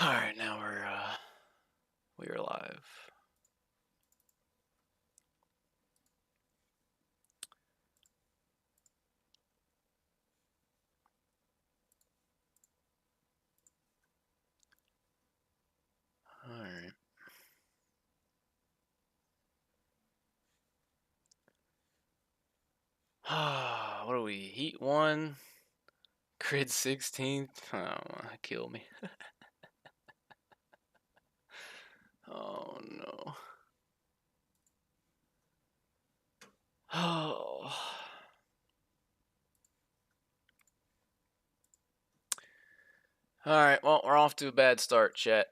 All right, now we're live. All right. What are we? Heat 1, grid 16th. Oh, kill me. Oh no. Oh. All right. Well, we're off to a bad start, chat.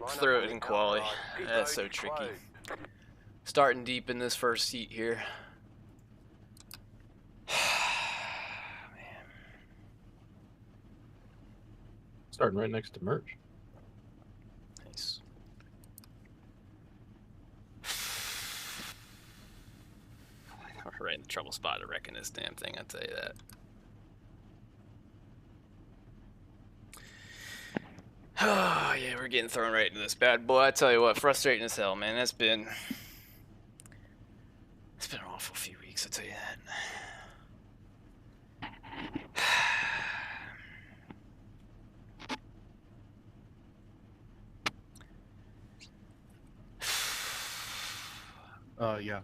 Throw it in quality. That's so tricky. Starting deep in this first heat here. Man. Starting right next to merch. Nice. We're right in the trouble spot to wrecking this damn thing, I'll tell you that. Oh, yeah, we're getting thrown right into this bad boy. I tell you what, frustrating as hell, man. It's been an awful few weeks, I'll tell you Yeah.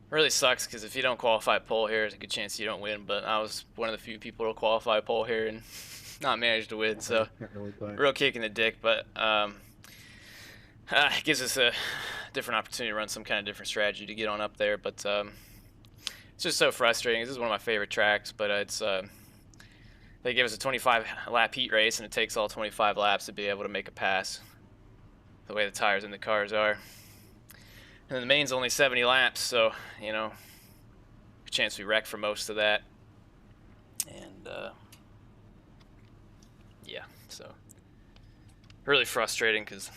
Really sucks because if you don't qualify pole here, there's a good chance you don't win. But I was one of the few people to qualify pole here and not manage to win, so real kick in the dick. But it gives us a different opportunity to run some kind of different strategy to get on up there. But it's just so frustrating. This is one of my favorite tracks, but it's they give us a 25 lap heat race, and it takes all 25 laps to be able to make a pass. The way the tires in the cars are. And the main's only 70 laps, so, you know, good chance we wreck for most of that. And, yeah, so really frustrating because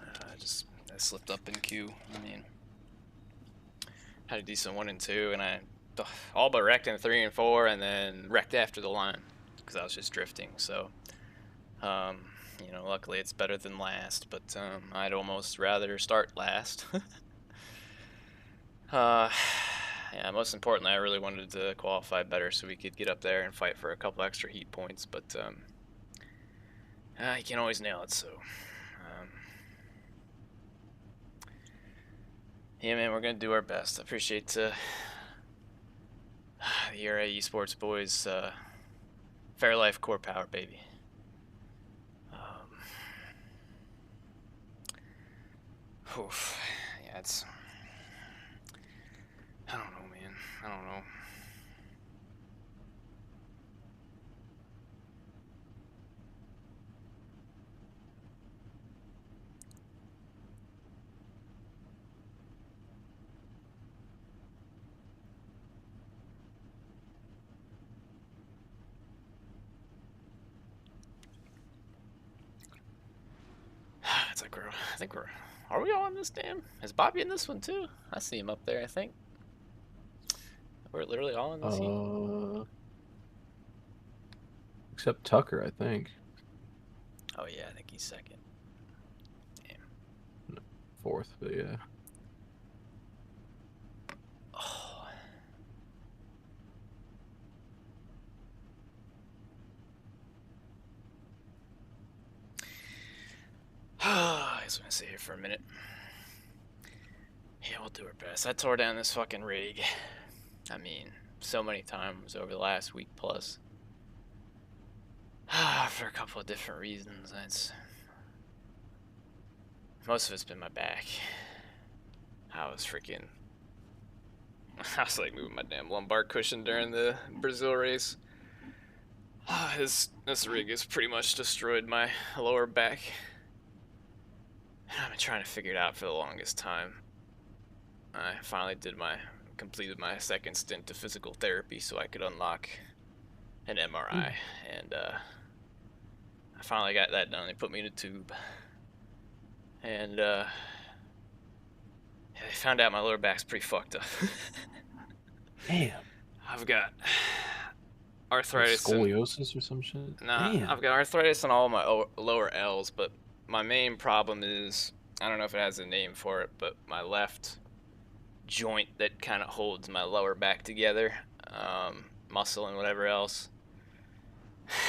I slipped up in Q. I mean, had a decent 1 and 2, and I all but wrecked in 3 and 4, and then wrecked after the line because I was just drifting. So, you know, luckily it's better than last, but I'd almost rather start last. Yeah, most importantly, I really wanted to qualify better so we could get up there and fight for a couple extra heat points, but you can't always nail it, so yeah, man, we're gonna do our best. I appreciate the ERA eSports boys, Fair Life Core Power, baby. Oof. Yeah, it's, I don't know, man. I don't know. It's like I think are we all in this damn? Is Bobby in this one too? I see him up there, I think. We're literally all in this heat. Except Tucker, I think. Oh yeah, I think he's second. Damn. No, fourth, but yeah. Oh. I just want to sit here for a minute. Yeah, we'll do our best. I tore down this fucking rig. I mean, so many times over the last week plus. For a couple of different reasons. Most of it's been my back. I was like moving my damn lumbar cushion during the Brazil race. This rig has pretty much destroyed my lower back. I've been trying to figure it out for the longest time. I finally completed my second stint to physical therapy so I could unlock an MRI, and I finally got that done. They put me in a tube, and yeah, they found out my lower back's pretty fucked up. Damn. I've got arthritis and scoliosis or some shit? nah, Damn. I've got arthritis on all my lower L's, but my main problem is I don't know if it has a name for it, but my left joint that kind of holds my lower back together, muscle and whatever else.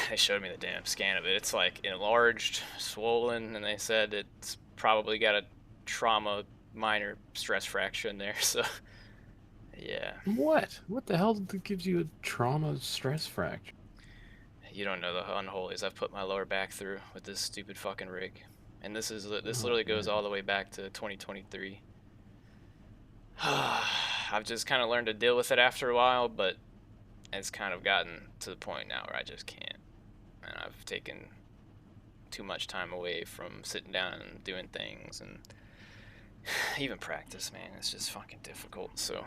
They showed me the damn scan of it. It's like enlarged, swollen, and they said it's probably got a trauma minor stress fracture in there. So, yeah. What? What the hell gives you a trauma stress fracture? You don't know the unholies I've put my lower back through with this stupid fucking rig. And this Oh, literally goes man. all the way back to 2023. I've just kind of learned to deal with it after a while, but it's kind of gotten to the point now where I just can't. And I've taken too much time away from sitting down and doing things, and even practice, man. It's just fucking difficult. So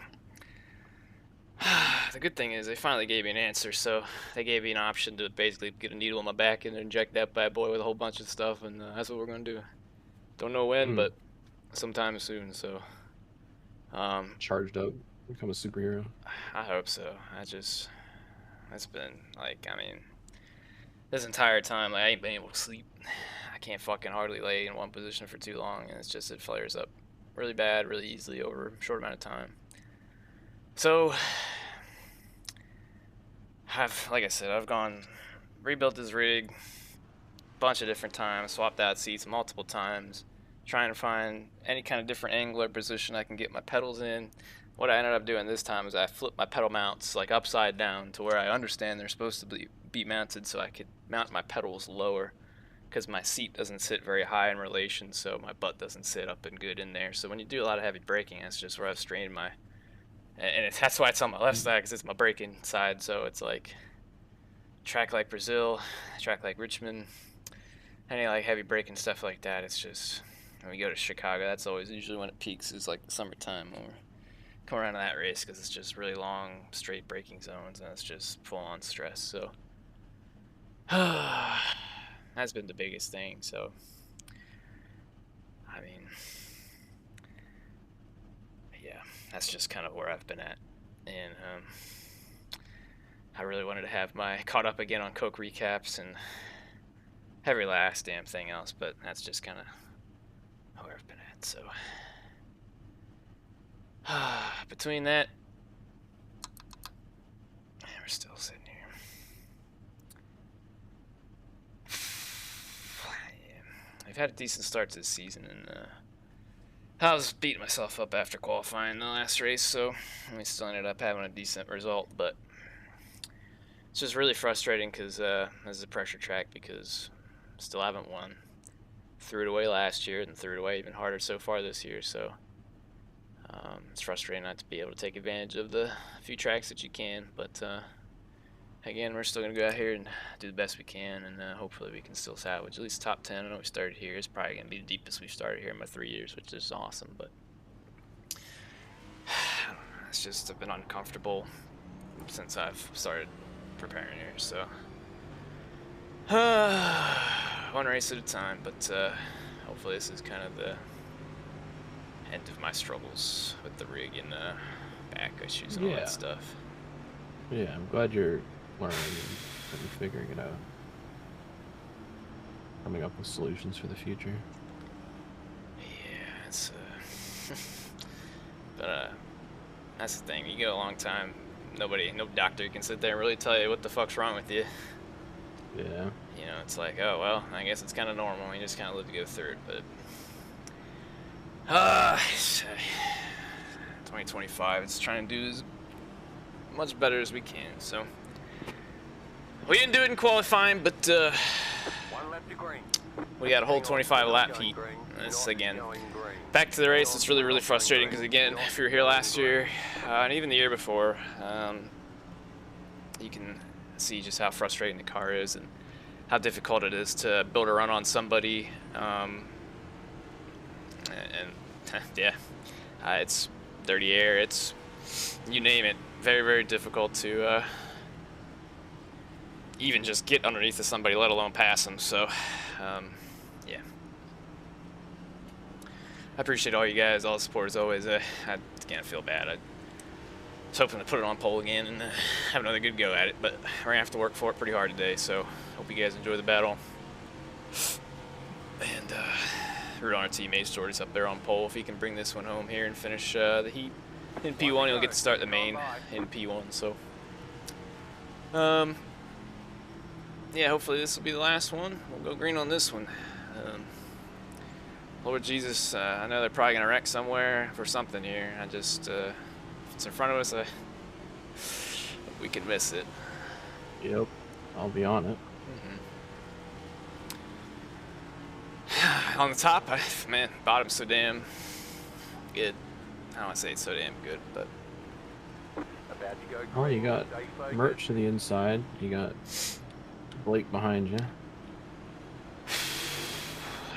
the good thing is they finally gave me an answer. So they gave me an option to basically get a needle in my back and inject that bad boy with a whole bunch of stuff, and that's what we're gonna do. Don't know when, but sometime soon. So charged up, become a superhero. I hope so. It's been like, I mean, this entire time, like, I ain't been able to sleep. I can't fucking hardly lay in one position for too long, and it's just, it flares up really bad, really easily over a short amount of time. So, like I said, I've rebuilt this rig a bunch of different times, swapped out seats multiple times, trying to find any kind of different angle or position I can get my pedals in. What I ended up doing this time is I flipped my pedal mounts like upside down to where I understand they're supposed to be mounted, so I could mount my pedals lower, because my seat doesn't sit very high in relation, so my butt doesn't sit up and good in there. So when you do a lot of heavy braking, that's just where I've strained my, and that's why it's on my left side, because it's my braking side. So it's like track like Brazil, track like Richmond, any like heavy braking stuff like that. It's just, when we go to Chicago, that's always usually when it peaks, is like the summertime, or come around to that race, because it's just really long straight braking zones, and it's just full on stress. So that's been the biggest thing. So I mean, yeah, that's just kind of where I've been at. And I really wanted to have my caught up again on Coke recaps and every last damn thing else, but that's just kind of where I've been at. So between that, we're still sitting here. Yeah, I've had a decent start to the season, and I was beating myself up after qualifying the last race, so we still ended up having a decent result. But it's just really frustrating because this is a pressure track, because still haven't won. Threw it away last year and threw it away even harder so far this year. So it's frustrating not to be able to take advantage of the few tracks that you can. But again, we're still going to go out here and do the best we can, and hopefully we can still salvage at least top 10. I know we started here. It's probably going to be the deepest we've started here in my 3 years, which is awesome. But I don't know, it's just, I've been uncomfortable since I've started preparing here. So one race at a time. But hopefully this is kind of the end of my struggles with the rig and back issues and all that stuff. Yeah, I'm glad you're learning and figuring it out. Coming up with solutions for the future. Yeah, it's but that's the thing. You go a long time, no doctor can sit there and really tell you what the fuck's wrong with you. Yeah. You know, it's like, oh well, I guess it's kind of normal. You just kind of live to go through it. But 2025, it's trying to do as much better as we can. So we didn't do it in qualifying, but we got a whole 25 lap heat. It's again back to the race. It's really, really frustrating because, again, if you were here last year and even the year before, you can see just how frustrating the car is and how difficult it is to build a run on somebody. Yeah, it's dirty air. It's, you name it, very, very difficult to even just get underneath of somebody, let alone pass them. So, yeah. I appreciate all you guys, all the support as always. I can't feel bad. was hoping to put it on pole again and have another good go at it, but we're gonna have to work for it pretty hard today. So hope you guys enjoy the battle. And root on our teammates. Jordy's up there on pole. If he can bring this one home here and finish the heat in P1, he'll get to start the main in P1. So yeah, hopefully this will be the last one. We'll go green on this one. Lord Jesus, I know they're probably gonna wreck somewhere for something here. I just if it's in front of us, we could miss it. Yep, I'll be on it. On the top, man, bottom's so damn good. I don't want to say it's so damn good, but Oh, you got Merch to the inside. You got Blake behind you.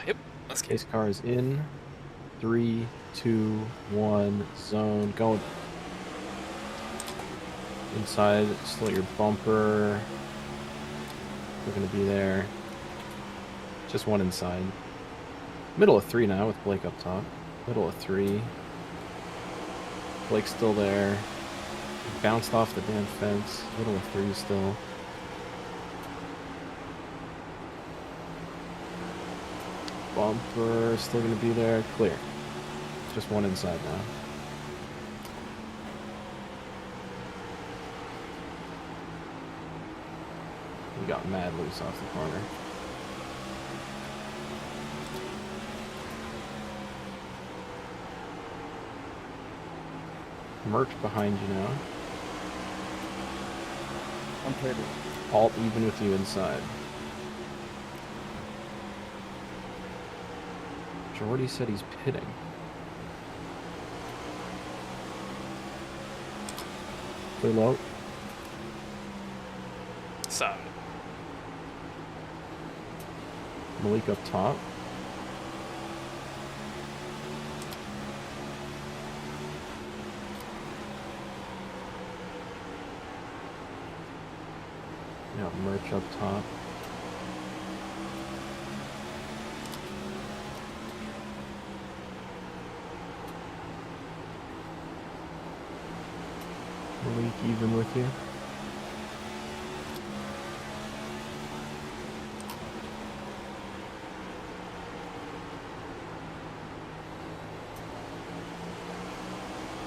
Yep, let's get Pace car is in. 3, 2, 1, zone. Going inside. Still your bumper. We're gonna be there. Just one inside. Middle of 3 now with Blake up top. Middle of 3. Blake's still there. Bounced off the damn fence. Middle of 3 still. Bumper still gonna be there. Clear. Just one inside now. We got mad loose off the corner. Merch behind you now. I'm pretty. Alt even with you inside. Jordy said he's pitting. Clear low. solid. Malik up top. Got Merch up top. Malik even with you.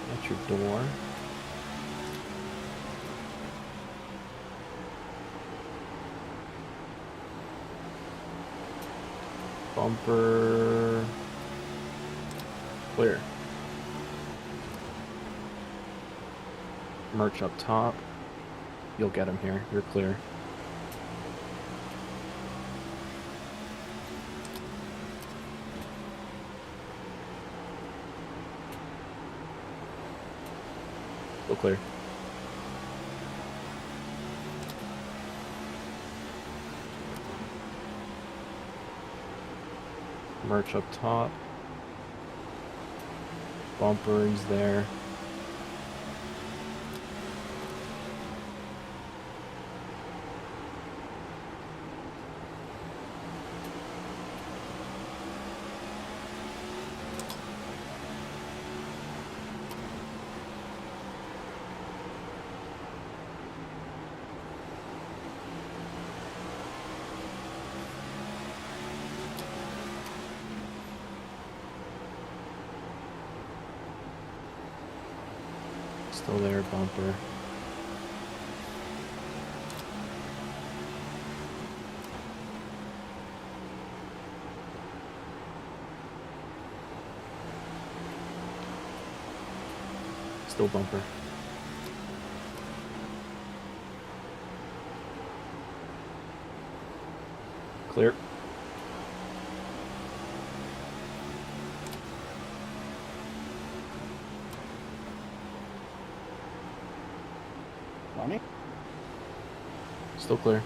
That's your door. Bumper. Clear. Merch up top. You'll get him here. You're clear. Still clear. Merch up top. Bumper, he's there. Still there, bumper. Still bumper. Clear. Money? Still clear.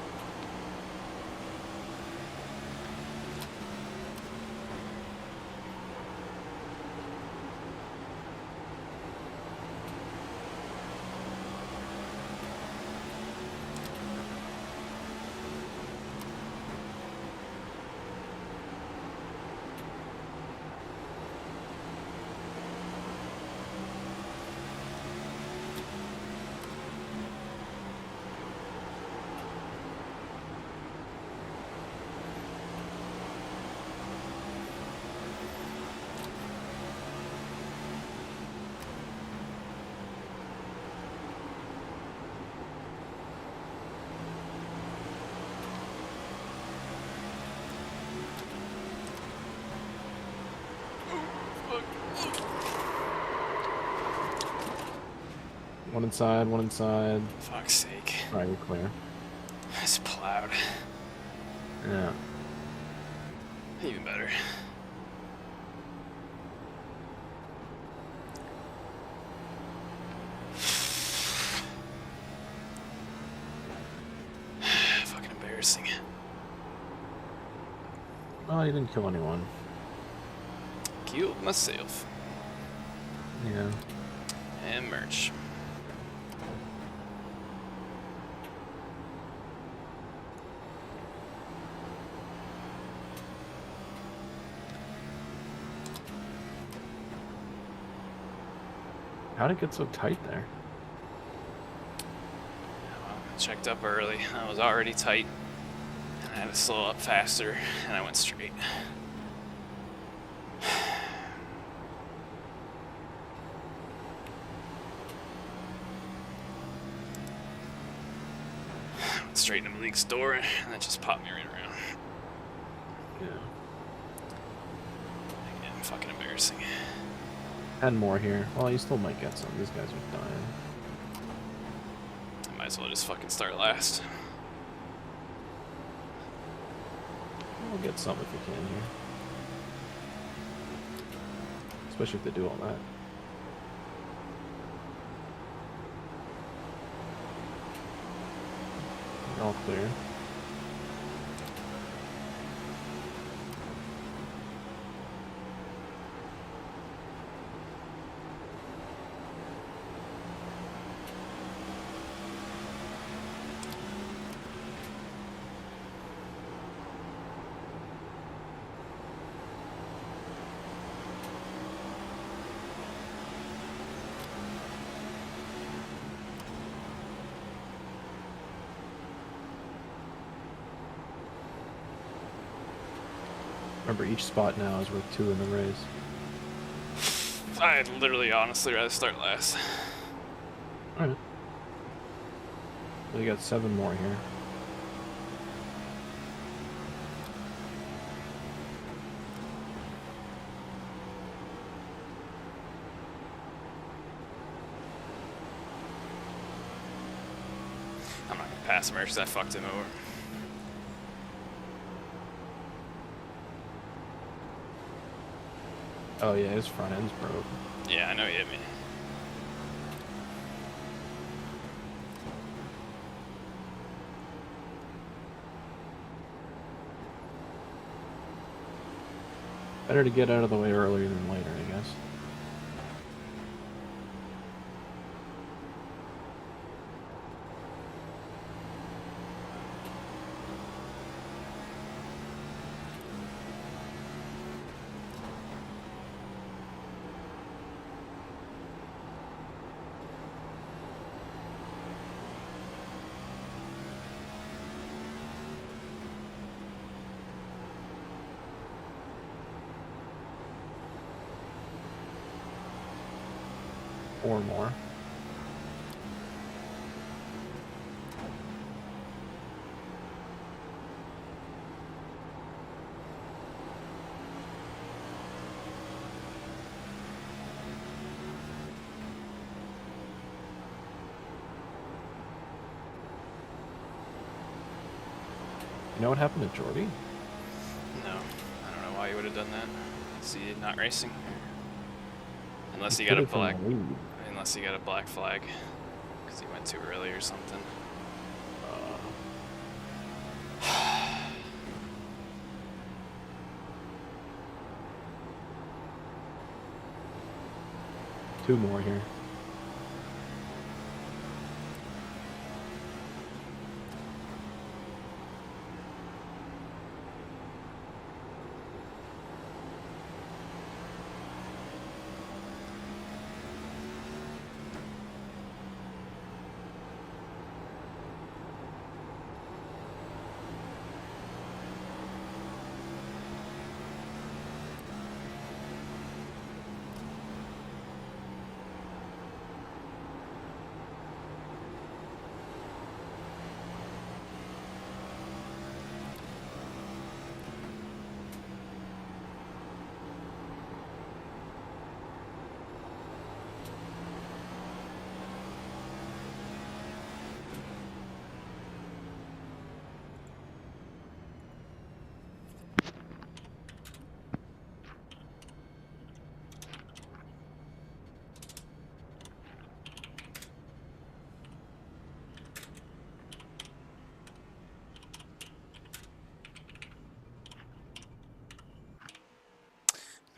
One inside, one inside. Fuck's sake. Alright, you're clear. It's plowed. Yeah. Even better. Fucking embarrassing. Well, you didn't kill anyone. Killed myself. Yeah. And merch. How'd it get so tight there? Well, I checked up early. I was already tight. And I had to slow up faster, and I went straight. Went straight into Maliek's door, and that just popped me right around. Yeah. Again, fucking embarrassing. 10 more here. Well, you still might get some. These guys are dying. I might as well just fucking start last. We'll get some if we can here. Especially if they do all that. They're all clear. Remember, each spot now is worth 2 in the race. I'd literally, honestly rather start last. Alright. We got 7 more here. I'm not gonna pass him because I fucked him over. Oh yeah, his front end's broke. Yeah, I know he hit me. Better to get out of the way earlier than later, I guess. Or more. You know what happened to Jordy? No, I don't know why he would have done that. Is he not racing? Unless he He got put a it from black. the lead. Unless he got a black flag, because he went too early or something. Two more here.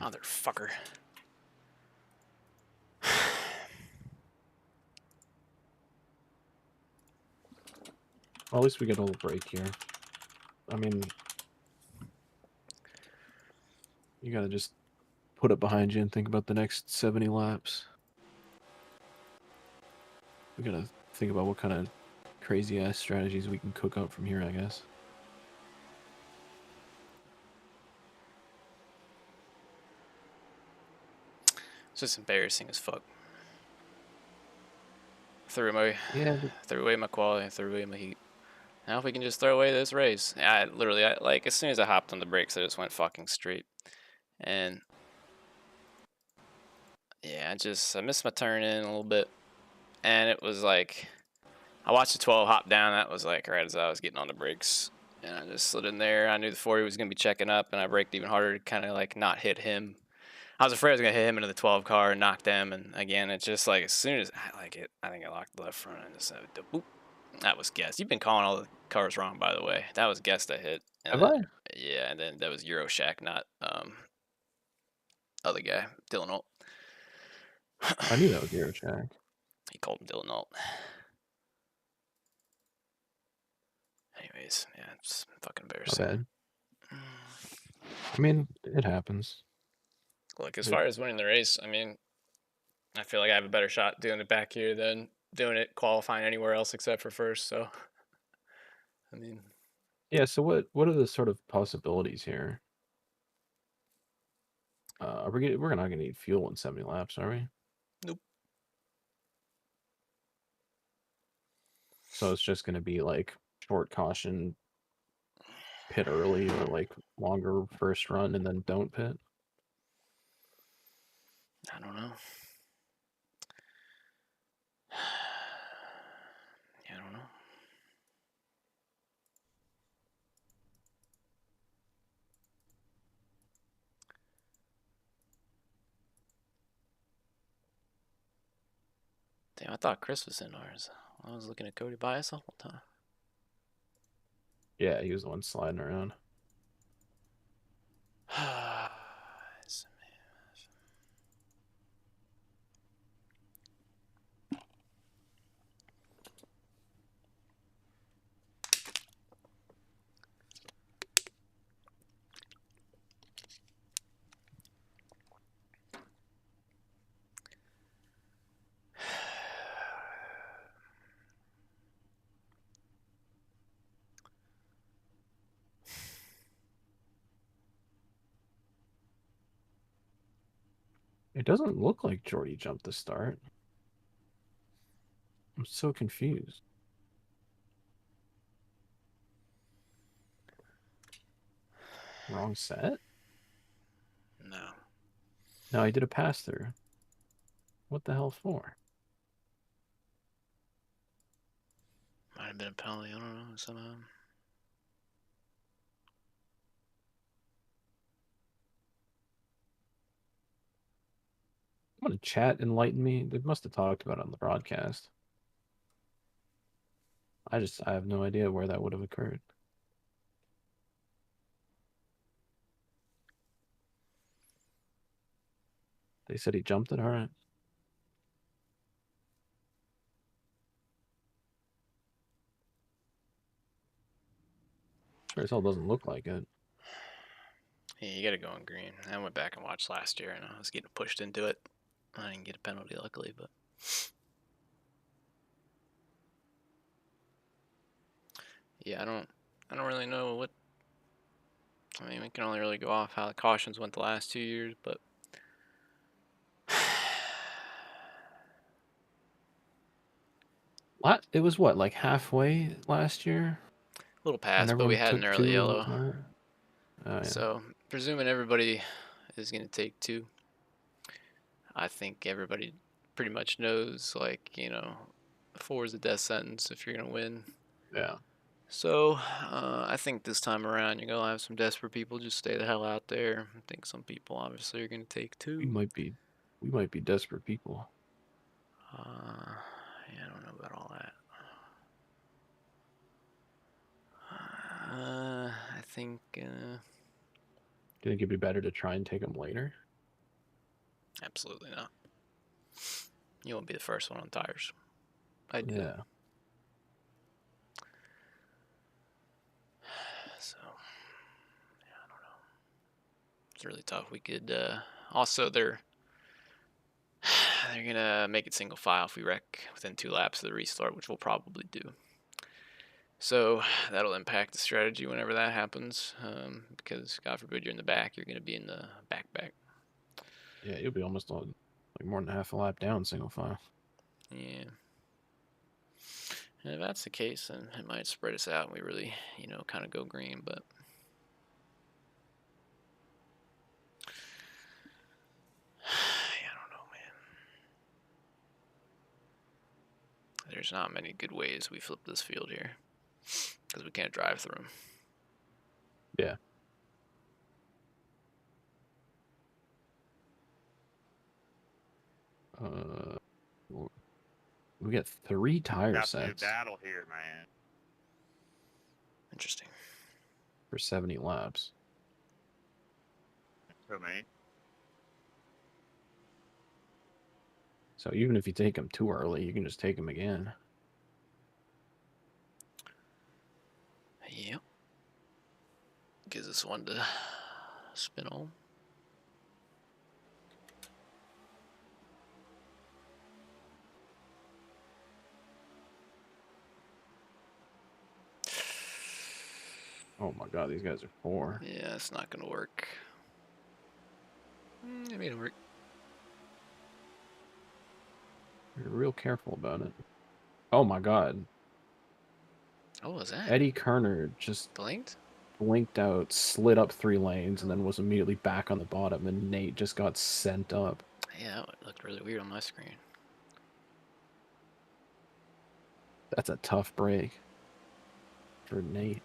Motherfucker. Well, at least we get a little break here. I mean, you gotta just put it behind you and think about the next 70 laps. We gotta think about what kind of crazy-ass strategies we can cook up from here, I guess. It's just embarrassing as fuck. Threw away my quality, threw away my heat. Now if we can just throw away this race. I like as soon as I hopped on the brakes, I just went fucking straight. And yeah, I missed my turn in a little bit. And it was like, I watched the 12 hop down. That was like right as I was getting on the brakes. And I just slid in there. I knew the 40 was going to be checking up, and I braked even harder to kind of like not hit him. I was afraid I was going to hit him into the 12 car and knock them. And again, it's just like as soon as I think I locked the left front and just boop. That was guessed. You've been calling all the cars wrong, by the way. That was guessed I hit. And Have then, I? yeah, and then that was Euroshack, not other guy, Dylan Holt. I knew that was Eurotrack. He called him Dylan Holt. Anyways, yeah, it's fucking My embarrassing. bad. I mean, it happens. Look, as far as winning the race, I mean, I feel like I have a better shot doing it back here than doing it qualifying anywhere else except for first. So, I mean, Yeah, so what are the sort of possibilities here? We're not gonna need fuel in 70 laps, are we? nope. So it's just gonna be like short caution, pit early, or like longer first run and then don't pit. I don't know. Yeah, I don't know. Damn, I thought Chris was in ours. I was looking at Cody Bias the whole time. Yeah, he was the one sliding around. It doesn't look like Jordy jumped the start. I'm so confused. Wrong set? No. No, he did a pass through. What the hell for? Might have been a penalty. I don't know. Somehow. I'm gonna chat enlighten me. They must have talked about it on the broadcast. I have no idea where that would have occurred. They said he jumped it. All right. Sure as hell doesn't look like it. Yeah, you got to go on green. I went back and watched last year, and I was getting pushed into it. I didn't get a penalty, luckily, but yeah, I don't really know what. I mean, we can only really go off how the cautions went the last 2 years, but It was what, like halfway last year a little when past. But we everyone had an took early two and yellow, whatnot. Oh yeah. so presuming everybody is gonna take two, I think everybody pretty much knows, like, 4 is a death sentence if you're gonna win. Yeah. So I think this time around you're gonna have some desperate people just stay the hell out there. I think some people obviously are gonna take We two. might be desperate people. Yeah, I don't know about all that. I think Do you think it'd be better to try and take them later? Absolutely not. You won't be the first one on tires. I do. Yeah. So, yeah, I don't know. It's really tough. We could also they're gonna make it single file if we wreck within 2 laps of the restart, which we'll probably do. So that'll impact the strategy whenever that happens, because God forbid you're in the back, you're gonna be in the back. Yeah, you'll be almost on like more than half a lap down single file. Yeah. And if that's the case, then it might spread us out and we really, kind of go green, but yeah, I don't know, man. There's not many good ways we flip this field here because we can't drive through them. Yeah. We got 3 tire Got to do sets battle here, man. Interesting. for 70 laps. To me. So even if you take them too early, you can just take them again. Yep. Gives us one to spin on. Oh my god, these guys are 4. Yeah, it's not going to work. Maybe it'll work. You're real careful about it. Oh my god. What was that? Eddie Kerner just Blinked? blinked out, slid up 3 lanes, and then was immediately back on the bottom, and Nate just got sent up. Yeah, that looked really weird on my screen. That's a tough break for Nate.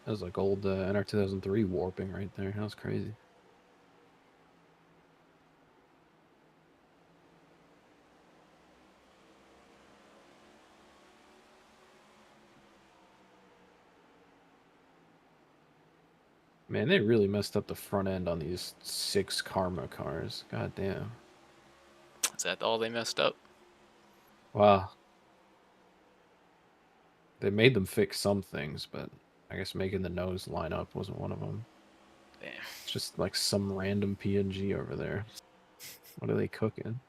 That was like old NR 2003 warping right there. That was crazy. Man, they really messed up the front end on these 6 Karma cars. God damn. Is that all they messed up? Wow. They made them fix some things, but I guess making the nose line up wasn't one of them. Damn. It's just like some random PNG over there. What are they cooking?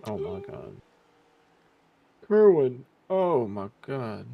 Oh my god. Kerwin! Oh my god.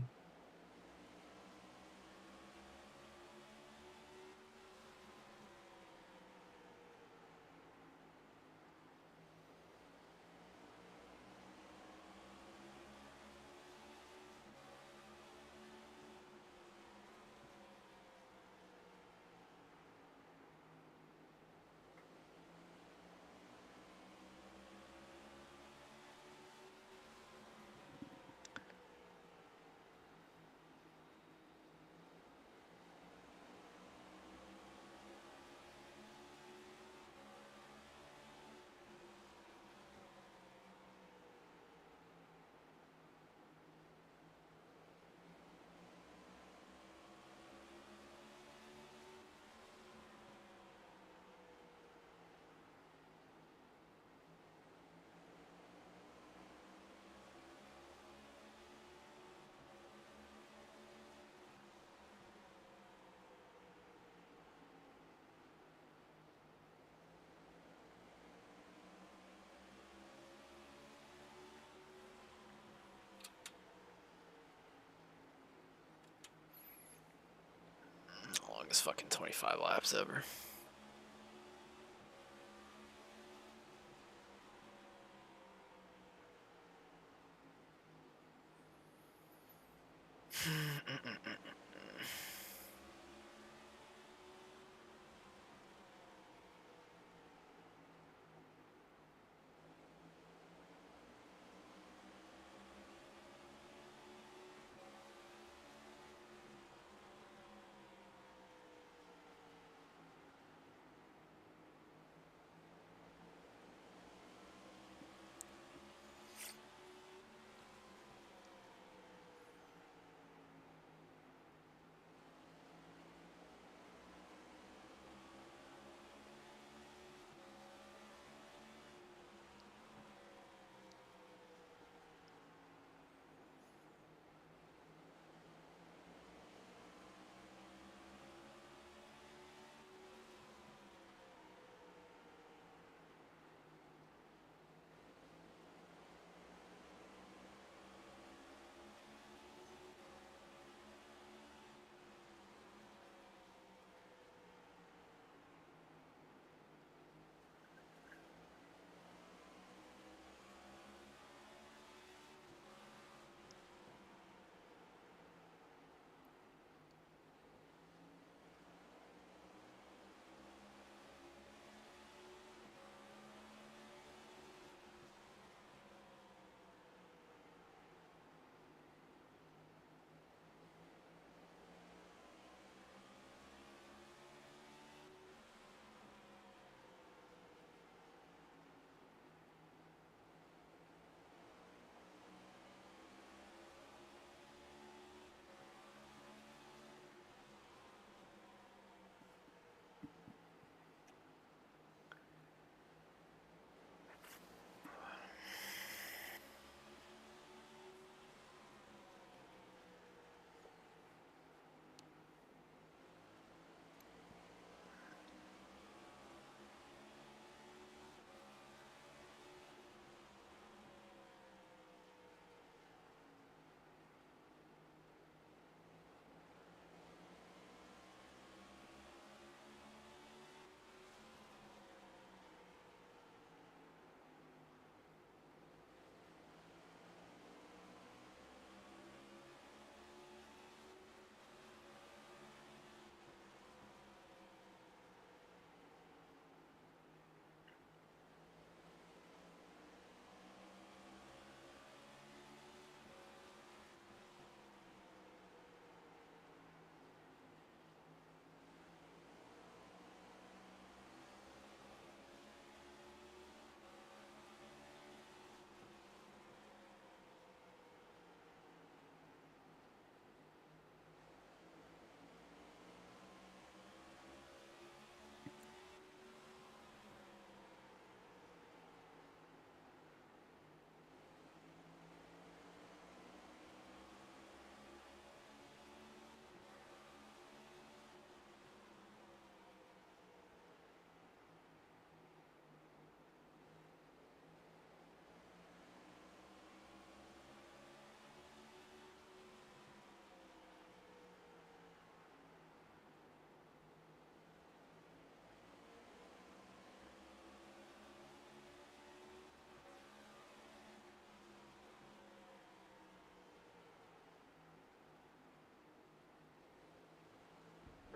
longest fucking 25 laps ever.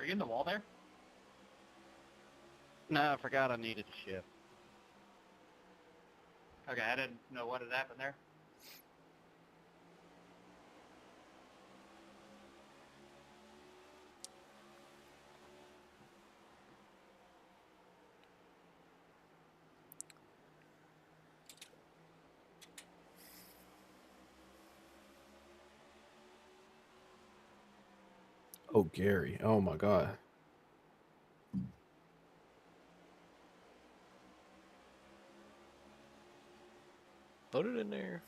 Are you in the wall there? No, I forgot I needed to shift. Okay, I didn't know what had happened there. Oh, Gary. Oh my God. Load it in there.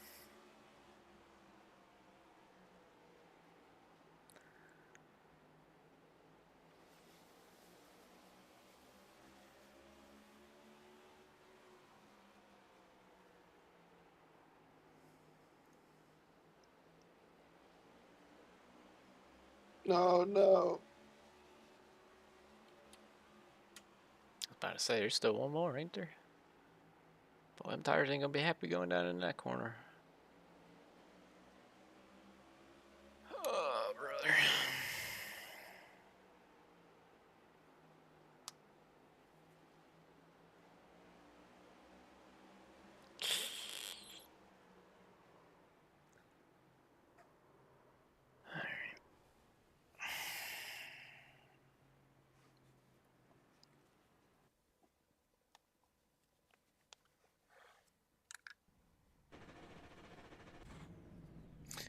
No, no. About to say, there's still one more, ain't there? Boy, them tires ain't gonna be happy going down in that corner. Oh, brother.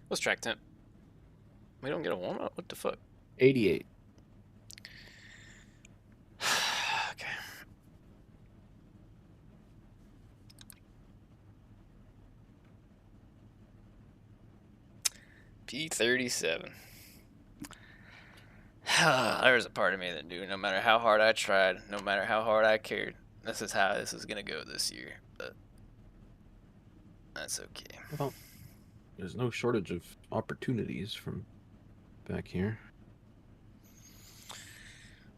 What's track temp? We don't get a warm up? What the fuck? 88. Okay. P37. There's a part of me that knew no matter how hard I tried, no matter how hard I cared, this is how this is gonna go this year. But that's okay. Well, there's no shortage of opportunities from back here.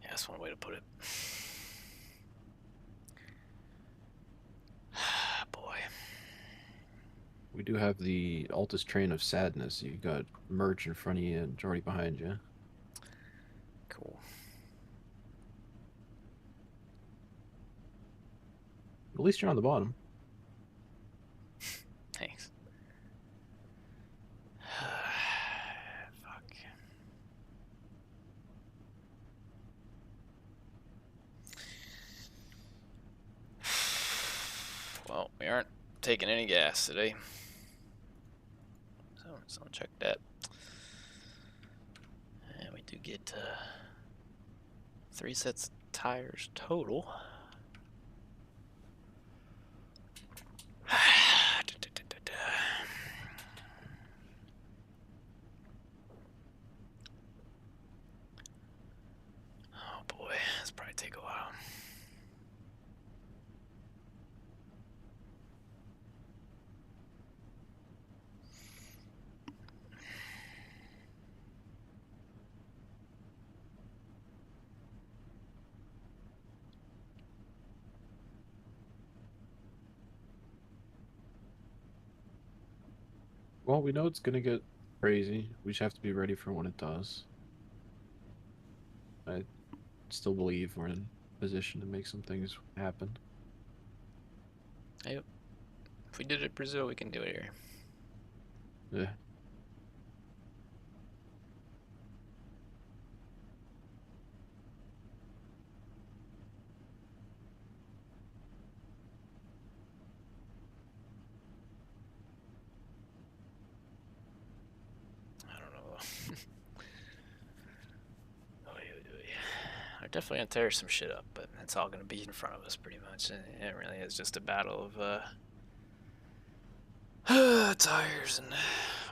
Yeah, that's one way to put it. Boy. We do have the Altus Train of Sadness. You got Merch in front of you and Jordy behind you. Cool. At least you're on the bottom. Thanks. Fuck. Well, we aren't taking any gas today. So let's uncheck that. And we do get 3 sets of tires total. Oh boy, this probably take a while. Well, we know it's gonna get crazy. We just have to be ready for when it does. I still believe we're in position to make some things happen. Yep. If we did it in Brazil, we can do it here. Yeah. I don't know. They're definitely gonna tear some shit up, but it's all gonna be in front of us pretty much. And it really is just a battle of tires and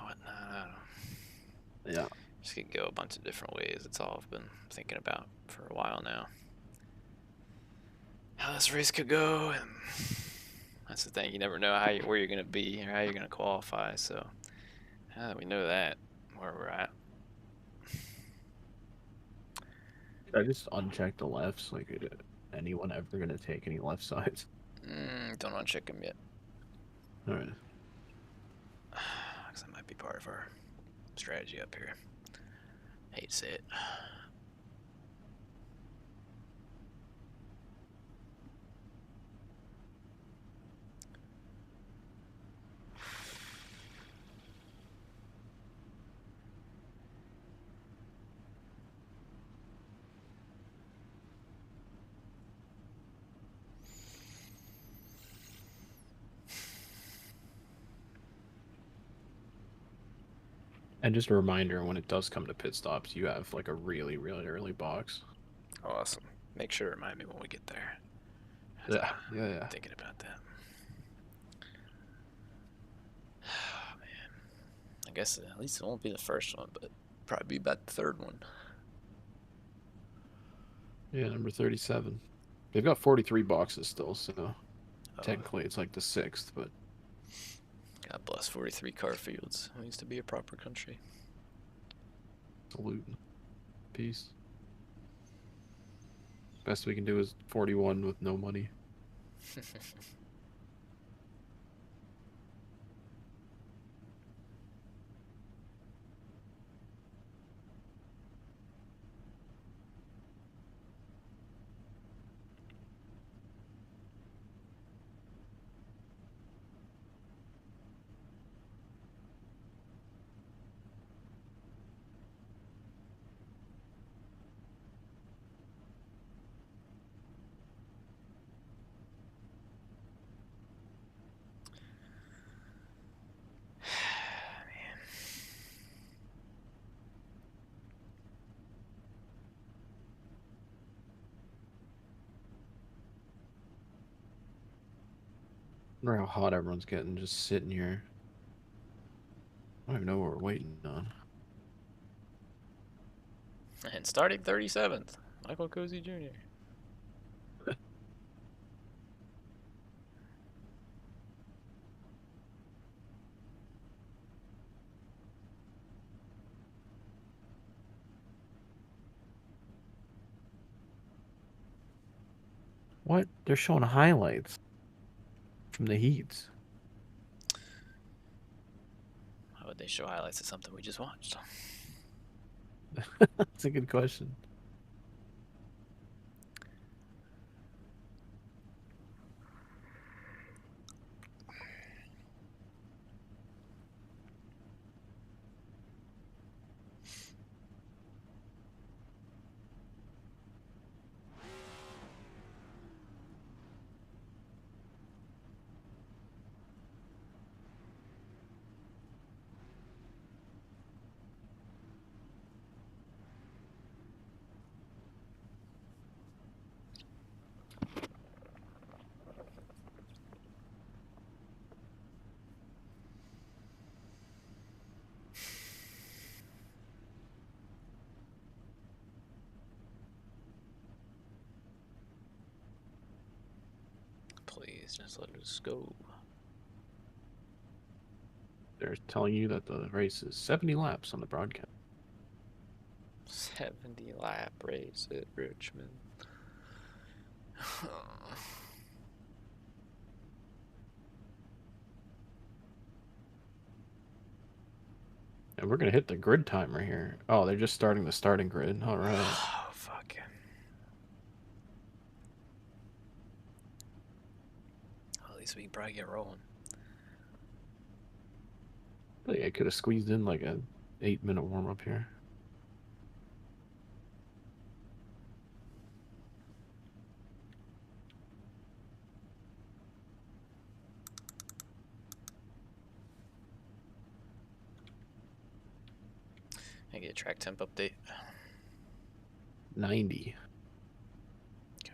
whatnot. I don't know. Yeah. Just could go a bunch of different ways. It's all I've been thinking about for a while now. How this race could go, and that's the thing. You never know where you're gonna be or how you're gonna qualify. So now that we know that where we're at. I just unchecked the lefts. Like, anyone ever gonna take any left sides? Don't uncheck them yet. All right. Because that might be part of our strategy up here. Hate to say it. And just a reminder, when it does come to pit stops, you have like a really, really early box. Awesome. Make sure to remind me when we get there. Yeah, yeah. Thinking about that. Oh, man. I guess at least it won't be the first one, but probably be about the third one. Yeah, number 37. They've got 43 boxes still, so technically it's like the 6th, but... God bless 43 car fields. It needs to be a proper country. Salute. Peace. Best we can do is 41 with no money. I wonder how hot everyone's getting just sitting here. I don't even know what we're waiting on. And starting 37th, Michael Cozy Jr. What? They're showing highlights from the heats. Why would they show highlights of something we just watched? That's a good question. Please, just let us go. They're telling you that the race is 70 laps on the broadcast. 70 lap race at Richmond. And we're going to hit the grid timer here. Oh, they're just starting the starting grid. All right. Oh, fucking. Well, at least we can probably get rolling. I think I could have squeezed in like a 8-minute warm-up here. I get a track temp update. 90. Okay.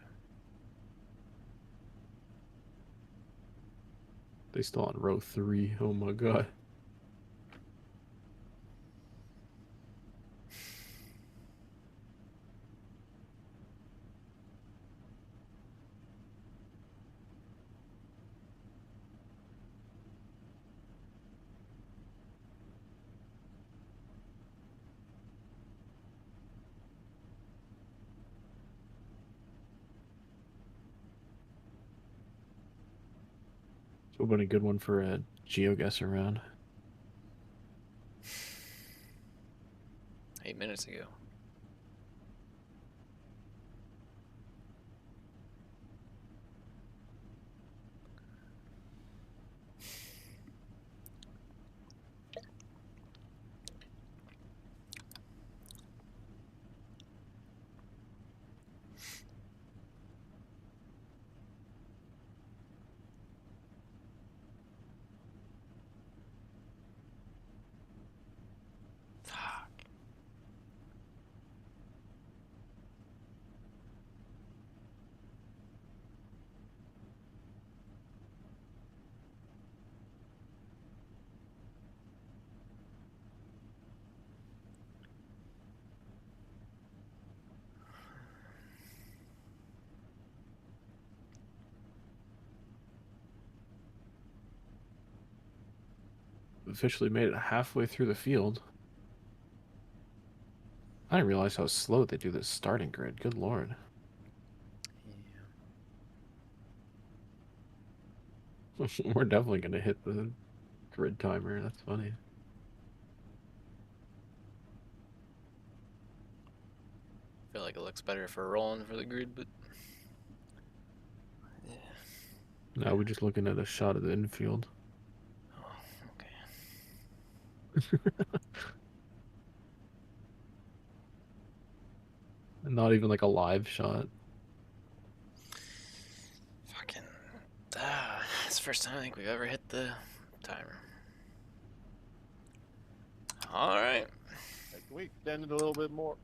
They still on row 3. Oh my god. It would have been a good one for a GeoGuessr round. 8 minutes ago. Fuck. Officially made it halfway through the field. I didn't realize how slow they do this starting grid. Good lord. We're definitely gonna hit the grid timer. That's funny. I feel like it looks better if we're rolling for the grid, but yeah. No, we're just looking at a shot of the infield. Oh, okay. Not even like a live shot. Fucking. It's the first time I think we've ever hit the timer. All right. Like, we extended a little bit more.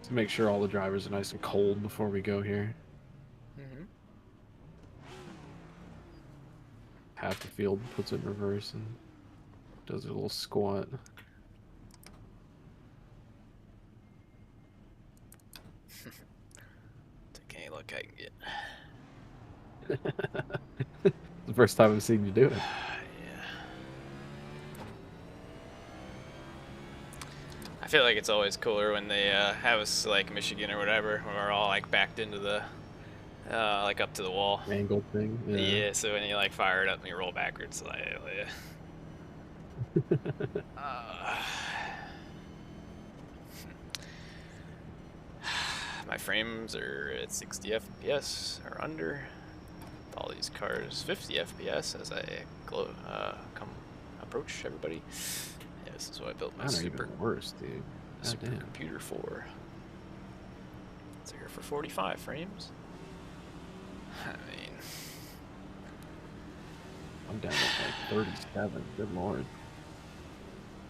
To make sure all the drivers are nice and cold before we go here. Half the field puts it in reverse and does a little squat. Take any look I can get. The first time I've seen you do it. Yeah. I feel like it's always cooler when they have us like Michigan or whatever, when we're all like backed into the like up to the wall. Angle thing. Yeah. So when you like fire it up and you roll backwards, like yeah. My frames are at 60 FPS or under. All these cars 50 FPS as I approach everybody. Yeah, this is what I built my super even worse, dude. computer for. It's here for 45 frames. I mean, I'm down at like 37. Good lord.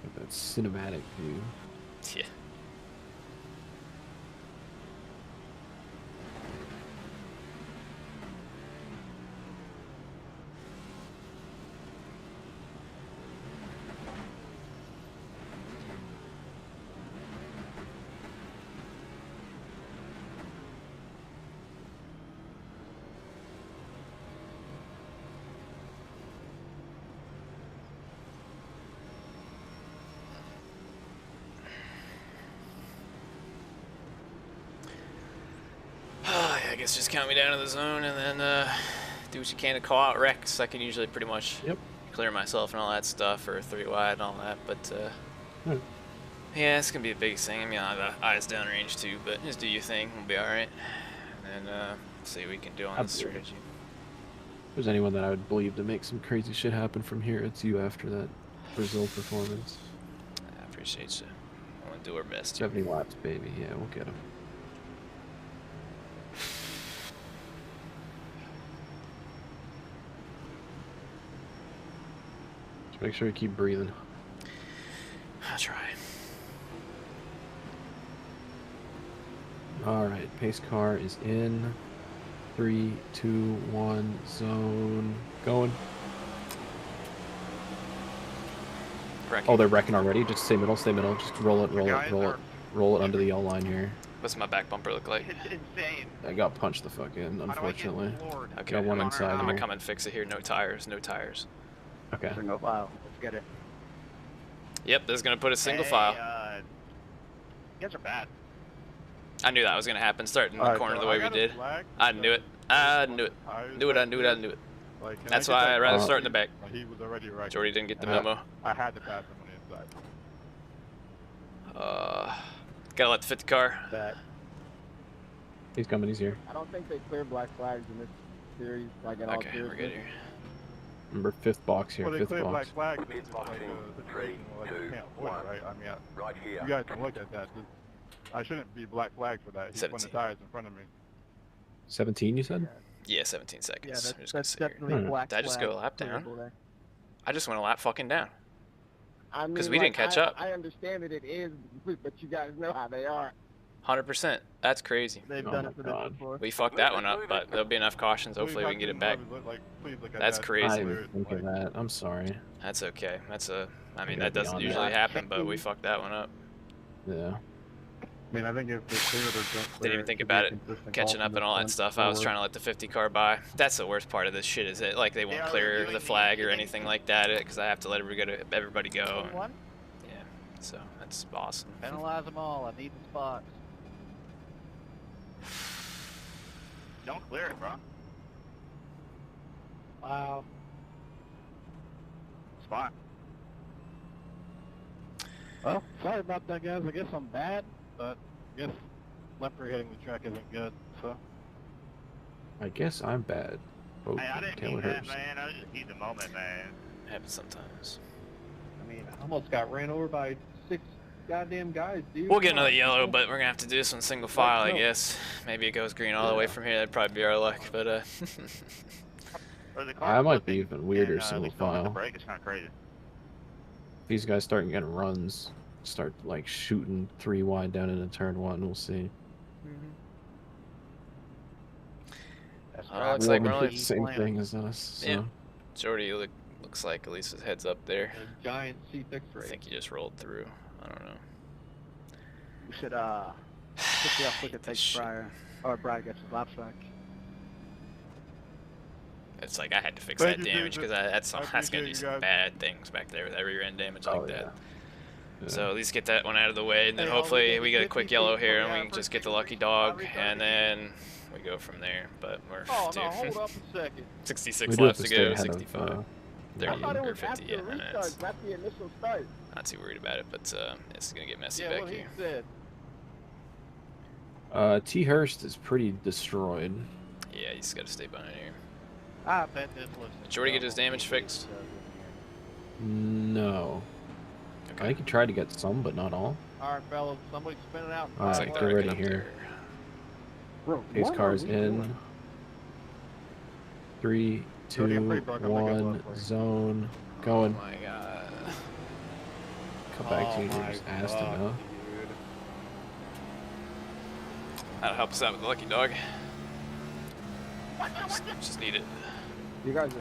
Look at that cinematic view. yeah. I guess just count me down to the zone and then do what you can to call out wrecks. I can usually pretty much clear myself and all that stuff, or 3 wide and all that, but yeah, it's gonna be the biggest thing. I mean, I have the eyes downrange too, but just do your thing, we'll be alright. And then see what we can do on the strategy. If there's anyone that I would believe to make some crazy shit happen from here, it's you after that Brazil performance. I appreciate you. I want to do our best. 70 laps, baby. Yeah, we'll get him. Just make sure you keep breathing. I'll try. Alright, pace car is in. 3, 2, 1, zone. Going. Wrecking. Oh, they're wrecking already. Just stay middle, stay middle. Just roll it, roll it, roll it. Roll it under the yellow line here. What's my back bumper look like? It's insane. I got punched the fuck in, unfortunately. Okay, Got one I'm inside gonna here. come and fix it here. No tires, no tires. Okay. Single file. Let's get it. Yep, this is gonna put a single Hey, file. You guys are bad. I knew that was gonna happen, starting in the corner the way we did. I knew it. I knew it. Knew it, I knew it, I knew it. Like, That's why I'd rather start in the back. He was already right. Jordy didn't get the memo. I had to pass him on the inside. Gotta let the 50 car. That. He's coming, he's here. I don't think they clear black flags in this series, like at all. Okay, we're good here. Remember, 5th box here, Well, they 5th clear black box. flags. It's like a situation where like, you can't avoid it, right? I mean, Right here. you guys can look at that. I shouldn't be black flags for that. He's putting the 17. tires in front of me. 17, you said? Yeah, 17 Yeah, seconds. that's, I'm just gonna that's sit here. definitely black Did I just flag go a lap down? clearable there. I just went a lap fucking down. I mean, 'Cause we didn't catch up. I understand that it is, but you guys know how they are. 100%. That's crazy. They've Oh done my it for God. this before. We fucked that one up, but there'll be enough cautions. Hopefully we can get it back. Please look at That's that. crazy. I Easy. didn't even think of that. I'm sorry. That's okay. That's a. I mean, gotta that be doesn't on usually that. happen, but we fucked that one up. Yeah. I mean, I think if they clear their jump Didn't even think about it. Catching up and all that stuff. I was trying to let the 50 car by. That's the worst part of this shit. Is it like they won't Yeah, clear really the flag or anything like that? Because I have to let everybody go. One? Yeah. So that's awesome. Penalize them all. I need the spots. Don't clear it, bro. Wow. It's fine. Well, sorry about that, guys. I guess I'm bad, but I guess left rear hitting the track isn't good, so. I guess I'm bad. Oh, Hey, I didn't Taylor mean that, Hurst. man. I was just heat the moment, man. Happens sometimes. I mean, I almost got ran over by 6 goddamn guys, dude. We'll get Come another on, yellow, people. but we're gonna have to do this one single file, I no. guess. Maybe it goes green all the way from here. That'd probably be our luck, but Or the car I might be flipping even weirder and, single we still hit the file. brake. It's kind of crazy. These guys start getting runs, start like shooting 3 wide down into turn 1. We'll see. That's looks like we're Morgan only did the same thing as us. So. Yeah. Jordy looks like at least his head's up there. a giant C6 I race. think he just rolled through. I don't know. We should quickly look at take Shit. Briar, or Briar gets his laps back. It's like I had to fix Thank that you, damage David. because that's I gonna do appreciate you some guys. bad things back there with that rear end damage Oh, like that. yeah. Yeah. So at least get that one out of the way, and then Hey, all we hopefully did we is get a 50 quick feet yellow from here, the and we hour can just first get the thing lucky we dog, restarted and then we go from there. But we're Oh, dude, no, hold up a second. 66 we do have laps to to stay go, ahead 65, of 30 I thought it or was 50. after Yeah, restart, it's not the initial start. not too worried about it, but it's gonna get messy Yeah, back what he here. said. T. Hurst is pretty destroyed. Yeah, you just gotta stay behind here. I bet this looks. Did Jordy get his damage fixed? No. I think he tried to get some, but not all. All right, fellas, somebody's spinning out. All Looks right, like get they're ready wrecking up here. there. Bro, Pace what cars are we in. doing? 3, 2, Jordy, I'm pretty broke. I'll make up 1, left for you. zone. Going. Oh my god. Cut back to you. my Just asked God, enough. dude. That'll help us out with the lucky dog. Just need it. You guys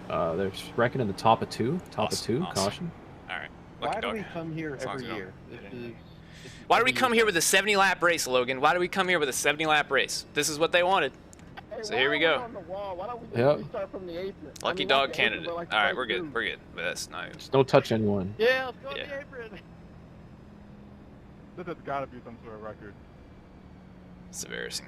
are. They're wrecking in the top of 2. Top Awesome, of 2. awesome. Caution. Alright, Why lucky do dog. we come here As long as every we don't year? hit This anything. is Why do we come here with a 70-lap race, Logan? Why do we come here with a 70-lap race? This is what they wanted. Hey, So why here we are go. on the wall? Why don't we just Yep. restart from the apron? I Lucky mean, not dog the apron, candidate. but like Alright, the we're good. booth. We're good. But that's not. Just don't touch anyone. Yeah, let's go on Yeah. the apron. This has got to be some sort of record. It's embarrassing.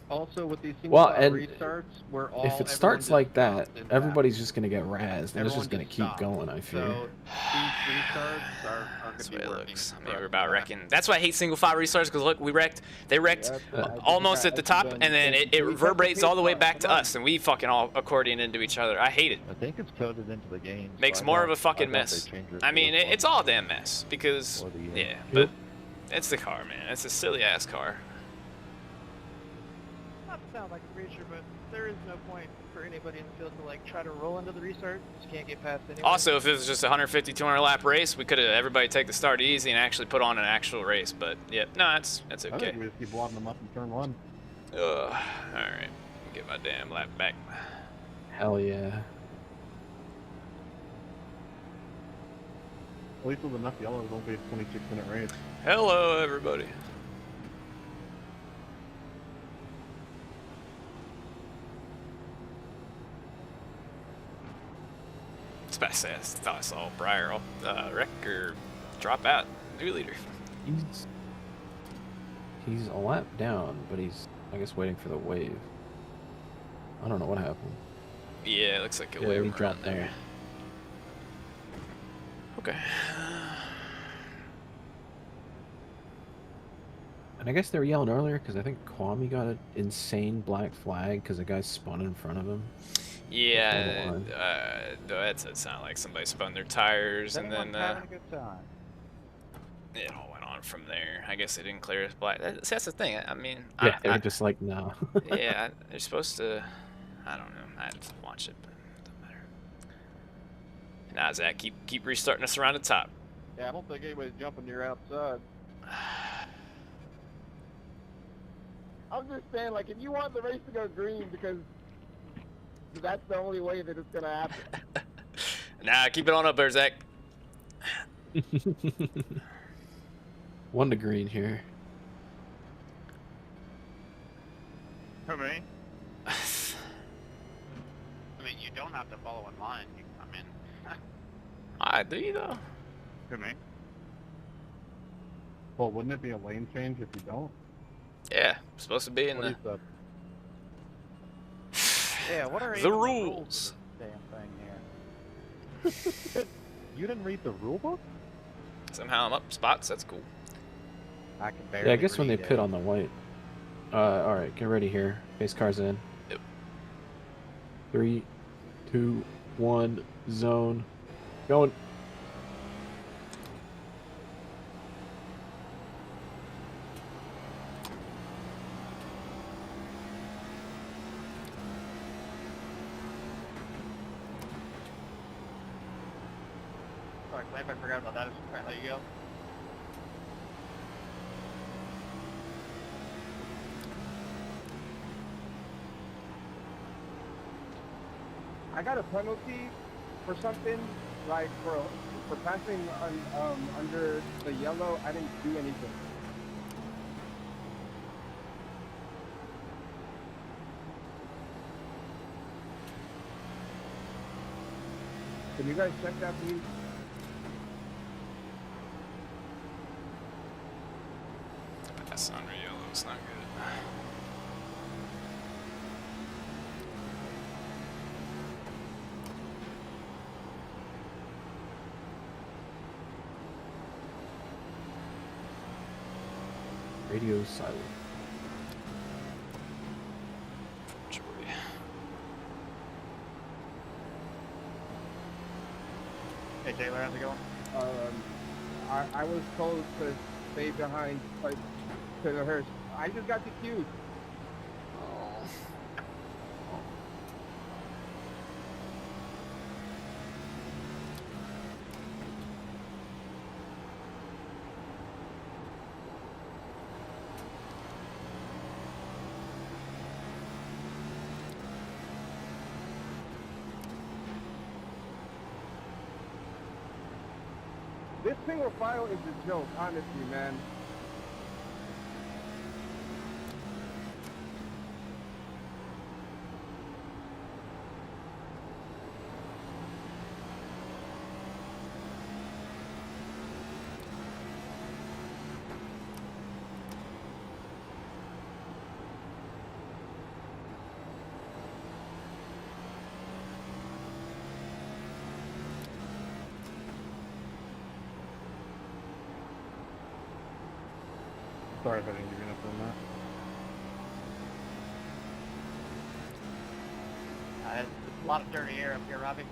Also, with these single Well, file and restarts, we're all. If it everyone starts just like that, stops and everybody's just gonna get razzed, and it's Everyone just gonna just keep stops. going. I fear. So these restarts are That's going the to way be it working. looks. I mean, for we're us. about wrecking. That's why I hate single file restarts, because look, we wrecked. They wrecked almost at the top, and then it reverberates all the way back to us, and we fucking all accordion into each other. I hate it. I think it's coded into the game. so Makes I more thought- of a fucking I thought they mess. changed it I for mean, this one. it's all a damn mess, because, Or the, yeah, but it's the car, man. It's a silly-ass car. Not to sound like a preacher, but there is no point for anybody in the field to like try to roll into the restart. You can't get past anyway. Also, if it was just a 150, 200 lap race, we could have everybody take the start easy and actually put on an actual race. But yeah, no, it's I okay. think we just keep wadding them up in turn 1. All right, get my damn lap back. Hell yeah. At least with enough yellows, it'll be a 26-minute race. Hello, everybody. It's about to say, I thought I saw Briar wreck or drop out. New leader. He's a lap down, but he's, I guess, waiting for the wave. I don't know what happened. Yeah, it looks like a Yeah, wave he around dropped there. there. Okay. And I guess they were yelling earlier because I think Kwame got an insane black flag because a guy spun in front of him. Yeah, Hold on. that sounded like somebody spun their tires, and then Everyone's having a good time. it all went on from there. I guess they didn't clear his black. That's the thing. I mean, Yeah, they were just like, no. yeah, they're supposed to. I don't know. I had to watch it, but it doesn't matter. Nah, Zach, keep restarting us around the top. Yeah, I don't think anybody's jumping near outside. I'm just saying, like, if you want the race to go green, because that's the only way that it's gonna happen. Nah, keep it on up there, Zach. 1 to green here. For me? I mean, you don't have to follow in line. You can come in. I do you though. For me? Well, wouldn't it be a lane change if you don't? Yeah, supposed to be in What the is the Yeah, what are The even rules. of this damn thing here? You didn't read the rule book? Somehow I'm up spots. That's cool. I can barely Yeah, I guess when they read, pit on the white. Alright, get ready here. Base car's in. Yep. 3, 2, 1, zone. Going. Sorry, Clamp, I forgot about that. I was trying to let you go. I got a penalty for something, like for passing under the yellow. I didn't do anything. Can you guys check that, please? That's under yellow. It's not good. Radio silent. Joy. Hey, Taylor, how's it going? I was told to stay behind, like, to the hearse. I just got the queue. This single file is a joke, honestly, man. Sorry if I didn't give you enough on that. It's a lot of dirty air up here, Robbie.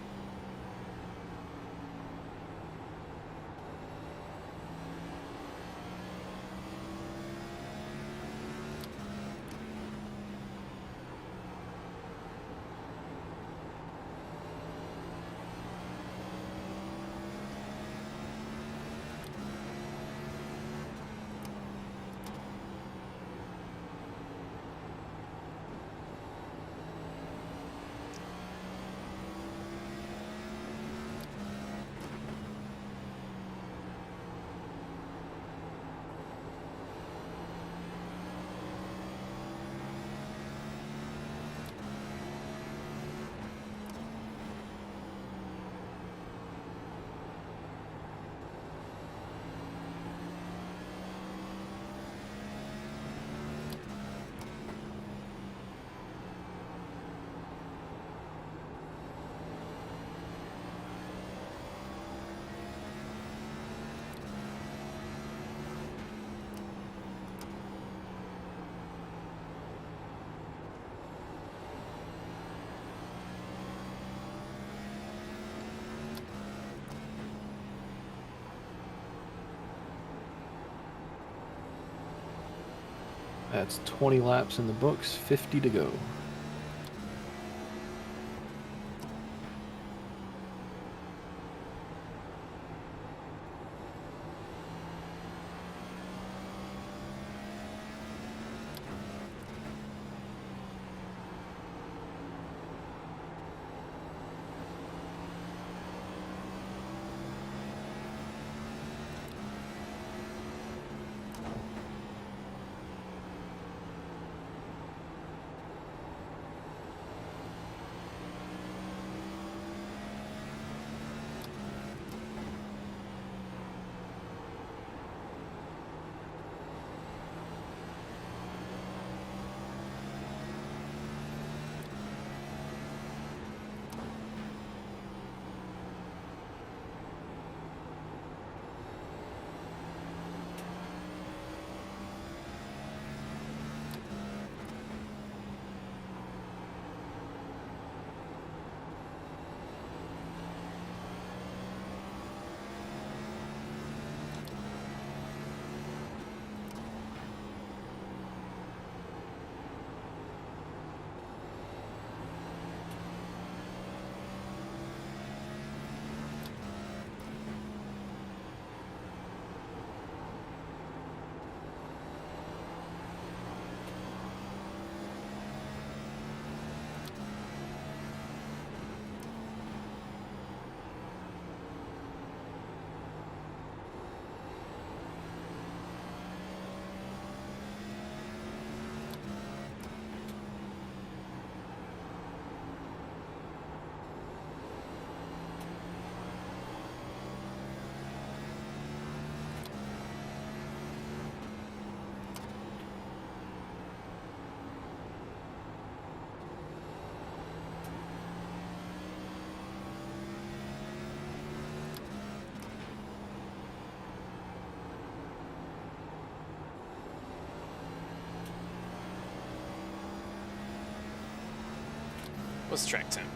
That's 20 laps in the books, 50 to go. What's the track temp?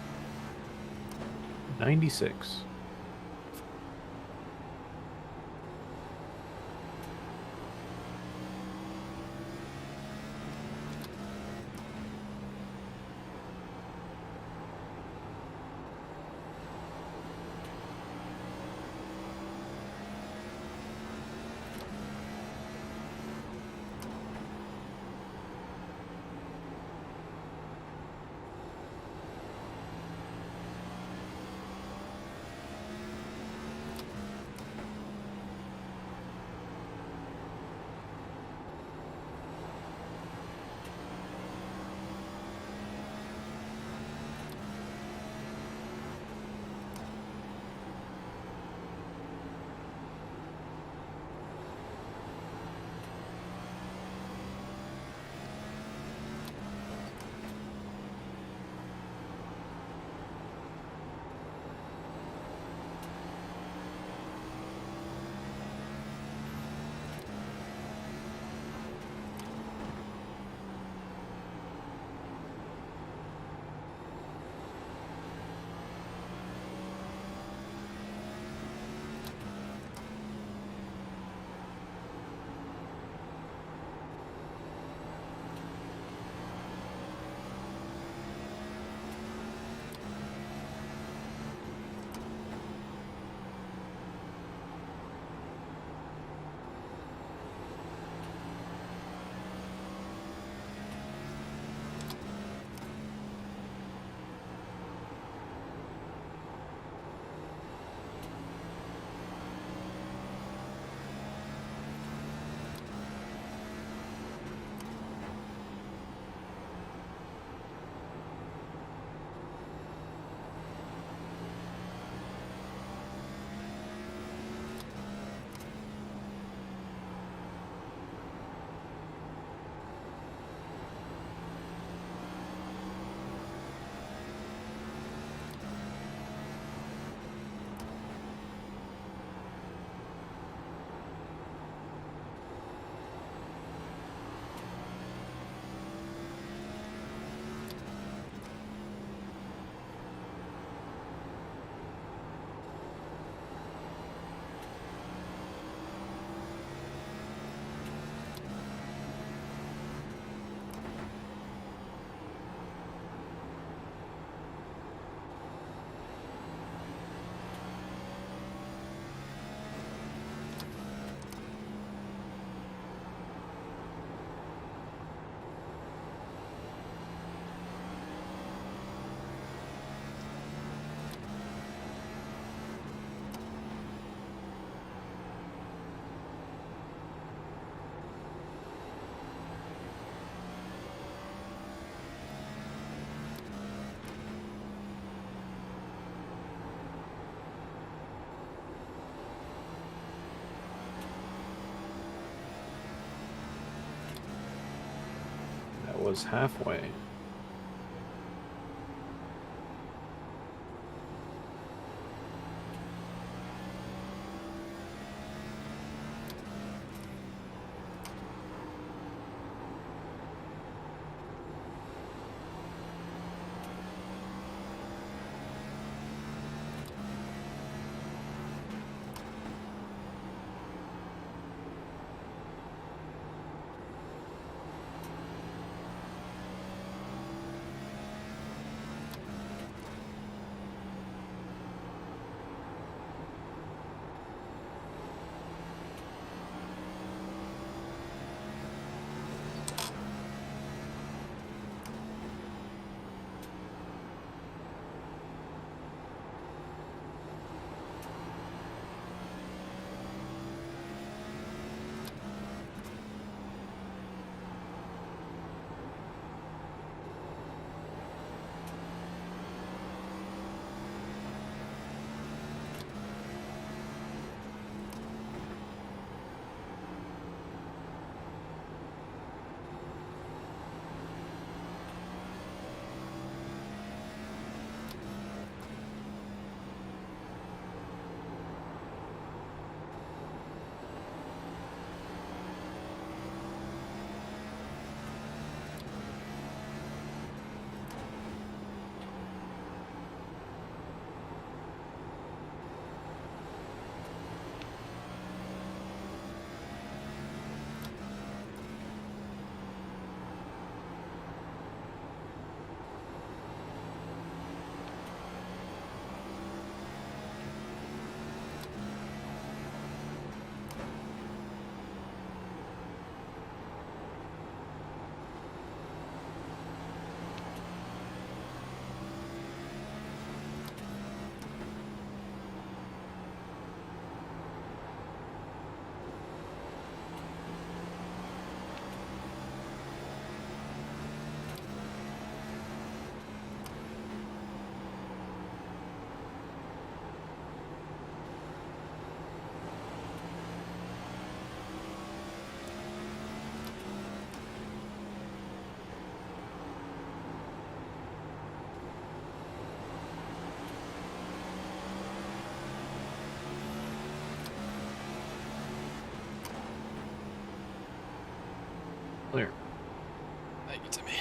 96. That was halfway. Thank you, Timmy.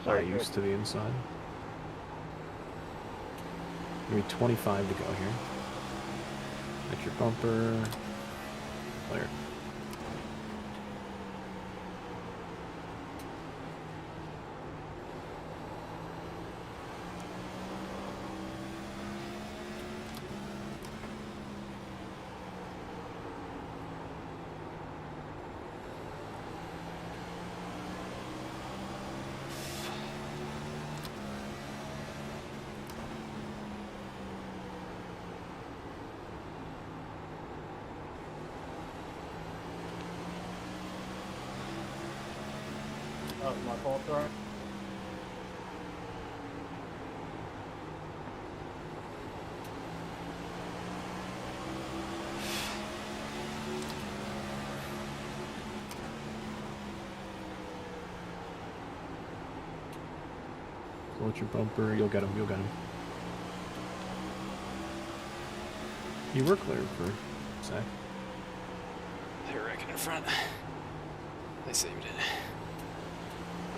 I used to the inside. Maybe 25 to go here. That's your bumper. Clear. That was my fault, sorry. So what's your bumper? You'll get him. You'll get him. You were clear for a sec. They were wrecking in front. They saved it.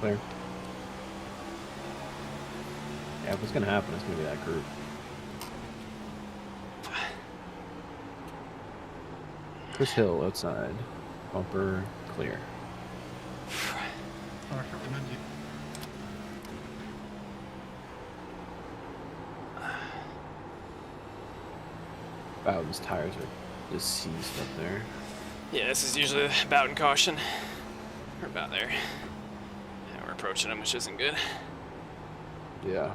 Clear. Yeah, if it's gonna happen, it's gonna be that group. Chris Hill outside. Bumper clear. Bowden's tires are just seized up there. Yeah, this is usually Bowden caution. We're about there. Yeah, we're approaching them, which isn't good. Yeah.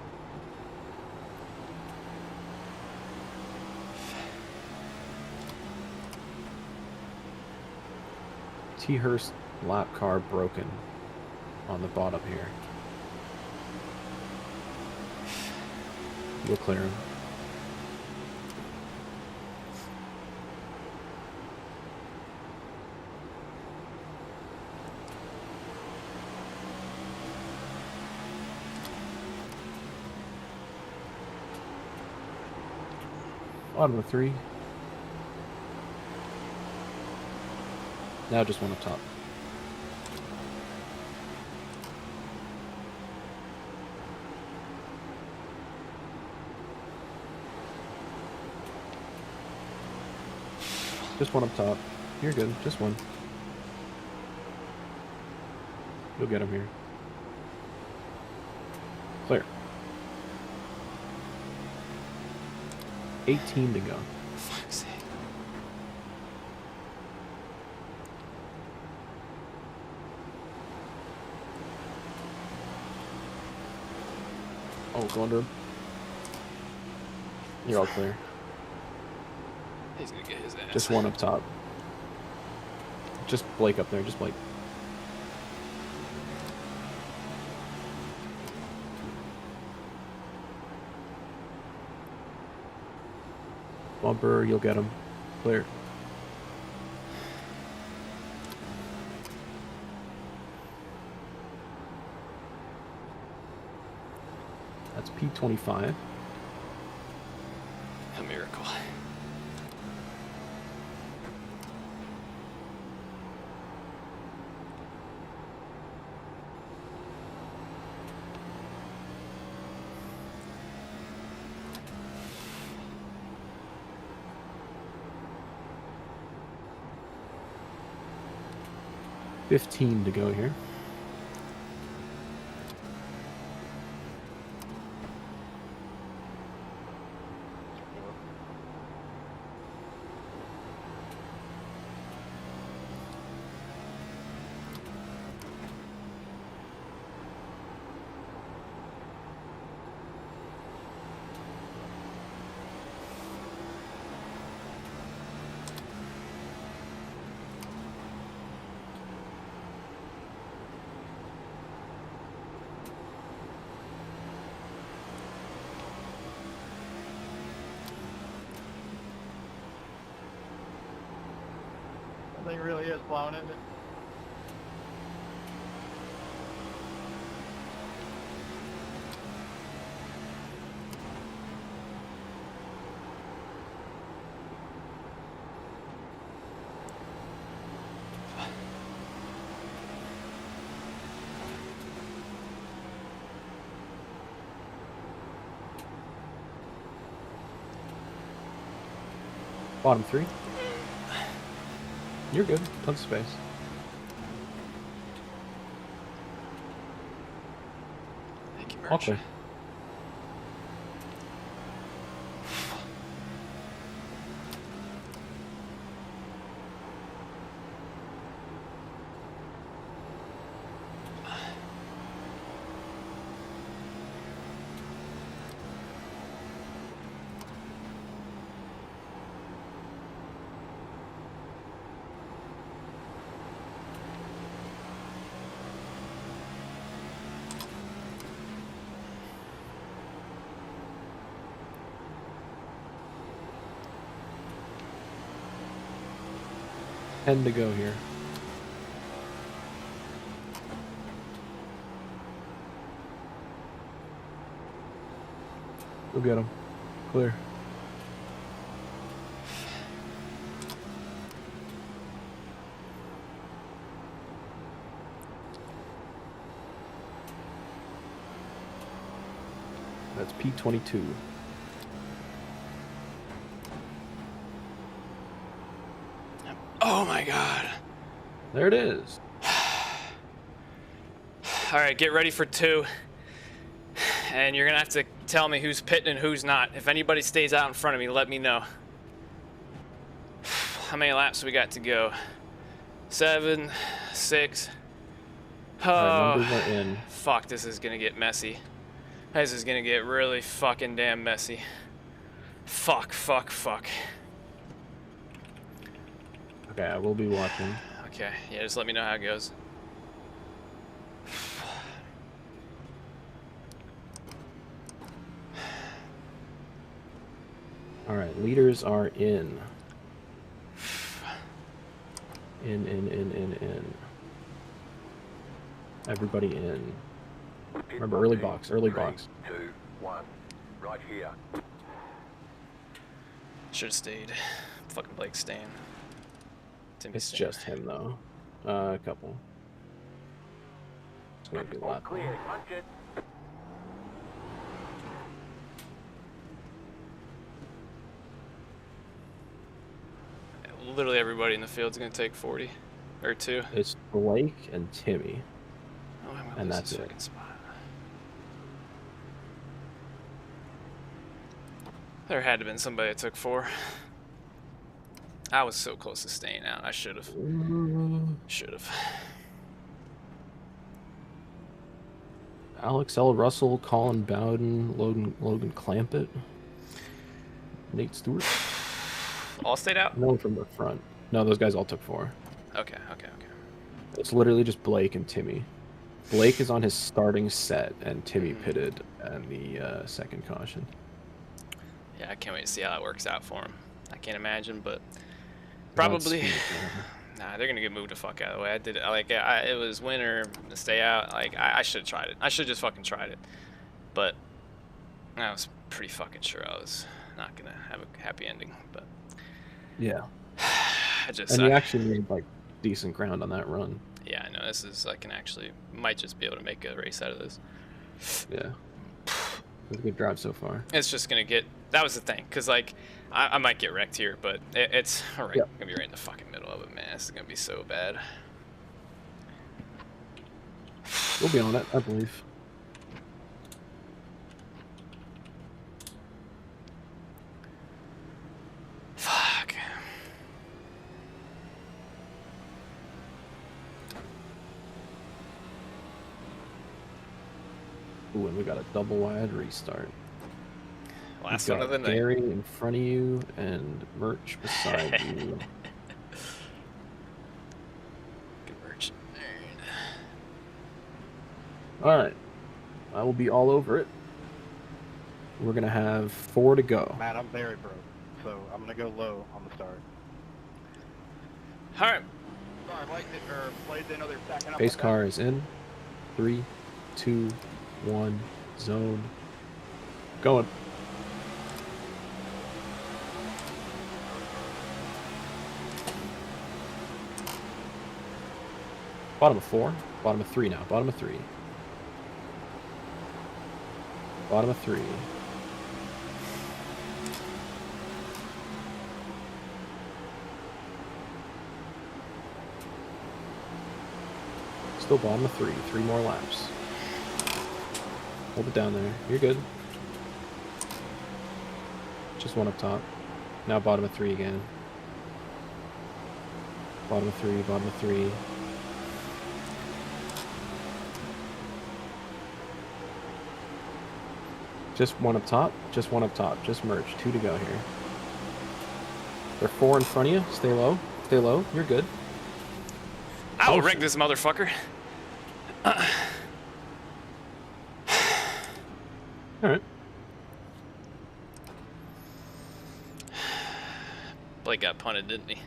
T. Hurst lap car broken on the bottom here. You'll clear him. Bottom of 3. Now just one up top. Just one up top. You're good. Just one. You'll get him here. Clear. 18 to go. Fuck's sake. Oh, go under him. You're all clear. He's gonna get his ass. Just one up top. Just Blake up there. Just Blake. Bumper, you'll get him. Clear. That's P25. A miracle. $15 to go here. thing really is plowing, isn't it? Bottom 3. You're good. Tons of space. Thank you, All Merch. clear. Ten to go here. Go get him. Clear. That's P22. Oh my god. There it is. All right, get ready for 2. And you're gonna have to tell me who's pitting and who's not. If anybody stays out in front of me, let me know. How many laps we got to go? 7, 6. Alright, numbers Oh, are in. fuck, this is gonna get messy. This is gonna get really fucking damn messy. Fuck, fuck, fuck. Okay, I will be watching. Okay, yeah, just let me know how it goes. Alright, leaders are in. In. Everybody in. Remember, early box, early box. 3, 2, 1. Right here. Should have stayed. Fucking Blake staying. Timmy It's staying. just him, though. A couple. It's gonna be a All lot. clear. Punch it. Literally everybody in the field's gonna take 40 or 2. It's Blake and Timmy. Oh, I'm gonna And lose that's this it. fucking spot. There had to have been somebody that took 4. I was so close to staying out. I should have. Should have. Alex L. Russell, Colin Bowden, Logan Clampett, Nate Stewart. All stayed out? No one from the front. No, those guys all took 4. Okay. It's literally just Blake and Timmy. Blake is on his starting set, and Timmy Mhm. pitted and the second caution. Yeah, I can't wait to see how that works out for him. I can't imagine, but Not probably. speed, Nah, they're gonna get moved the fuck out of the way. I did it. It was winter to stay out. I should have tried it. I should just fucking tried it. But I was pretty fucking sure I was not gonna have a happy ending. But yeah. I just. And you actually made like decent ground on that run. Yeah, I know. This is I can actually might just be able to make a race out of this. Yeah. It was a good drive so far. It's just gonna get. That was the thing, cause like I might get wrecked here, but it's all right. Yep. Gonna be right in the fucking middle of it, man. This is gonna be so bad. We'll be on it, I believe. Fuck. Ooh, and we got a double wide restart. Last You've one of got the night. Gary in front of you and Merch beside you. Converge. All right, I will be all over it. We're gonna have 4 to go. Matt, I'm very broke, so I'm gonna go low on the start. All right. Sorry, blades in, they're stacking up. Pace car is in. 3, 2, 1, zone. Going. Bottom of 4. Bottom of 3 now. Bottom of 3. Bottom of 3. Still bottom of 3. 3 more laps. Hold it down there. You're good. Just one up top. Now bottom of 3 again. Bottom of 3. Bottom of 3. Just one up top. Just one up top. Just merge. 2 to go here. There are 4 in front of you. Stay low. Stay low. You're good. I will wreck this motherfucker. Alright. Blake got punted, didn't he?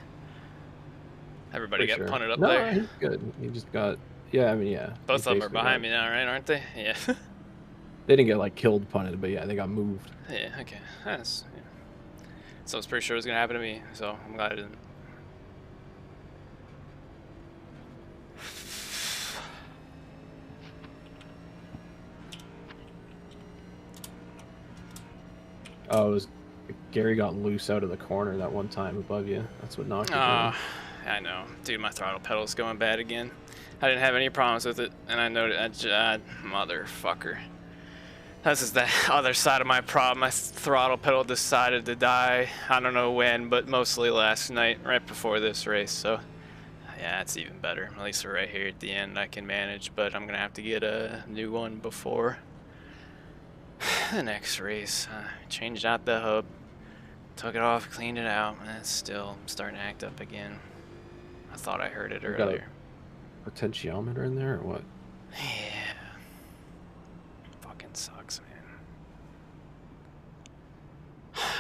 Everybody Pretty got sure. punted up No, there. he's good. He just got... Yeah, I mean, yeah. Both of them are behind me now, right? Aren't they? Yeah. They didn't get, like, killed, punted, but yeah, they got moved. Yeah, okay. That's, yeah. So I was pretty sure it was going to happen to me, so I'm glad it didn't. Oh, it was... Gary got loose out of the corner that one time above you. That's what knocked you down. I know. Dude, my throttle pedal's going bad again. I didn't have any problems with it, and I noticed... motherfucker. This is the other side of my problem. My throttle pedal decided to die. I don't know when, but mostly last night, right before this race. So, yeah, it's even better. At least we're right here at the end. I can manage, but I'm gonna have to get a new one before the next race. Changed out the hub, took it off, cleaned it out, and it's still starting to act up again. I thought I heard it You earlier. got a potentiometer in there, or what? Yeah. Fucking sucks, man.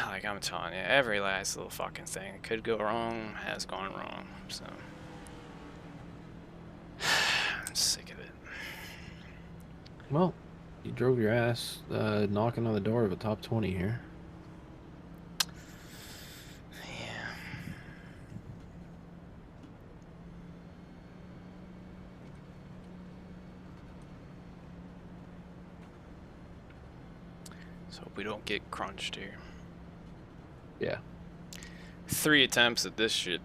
Like I'm telling you, every last little fucking thing that could go wrong has gone wrong, so. I'm sick of it. Well, you drove your ass knocking on the door of a top 20 here. Yeah. So hope we don't get crunched here. Yeah. 3 attempts at this shit.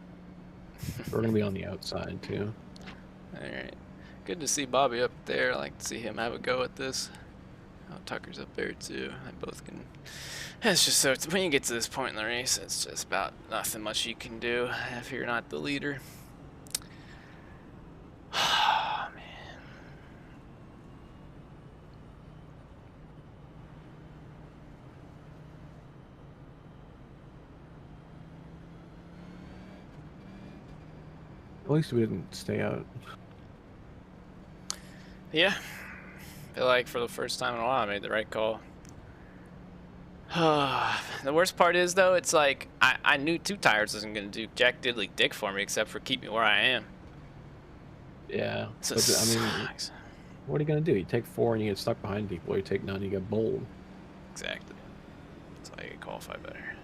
We're going to be on the outside, too. Alright. Good to see Bobby up there. I like to see him have a go at this. Oh, Tucker's up there too. I both can. It's just so when you get to this point in the race, it's just about nothing much you can do if you're not the leader. Oh, man. At least we didn't stay out. Yeah. I feel like for the first time in a while I made the right call. The worst part is, though, it's like I knew 2 tires wasn't going to do jack diddly dick for me except for keep me where I am. Yeah. So But, I mean, sucks. what are you going to do? You take 4 and you get stuck behind people, or you take none, you get bowled. Exactly. That's how you get qualified better.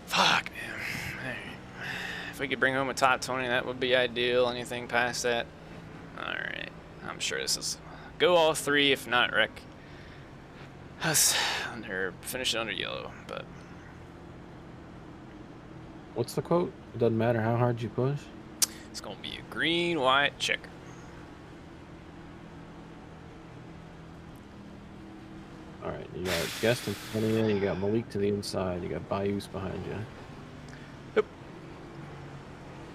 Fuck, man. Alright. If we could bring home a top 20, that would be ideal. Anything past that? Alright. I'm sure this is... Go all 3, if not wreck. Us finish it under yellow, but... What's the quote? It doesn't matter how hard you push? It's gonna be a green-white-checkered. Alright, you got Guest in front of you, you got Malik to the inside, you got Bayous behind you. Yep.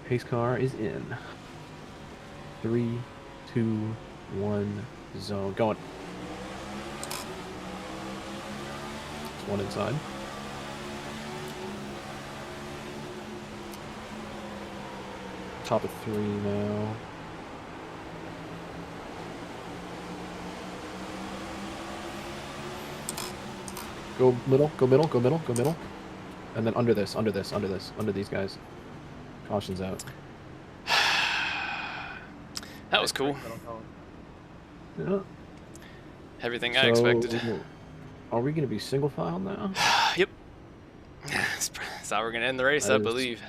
Pace car is in. 3, 2, 1, zone. Going. One inside. Top of 3 now. Go middle, go middle, go middle, go middle. And then under this, under these guys. Caution's out. That was cool. Yeah. Everything I expected. Are we going to be single file now? Yep. That's how we're gonna end the race, I believe.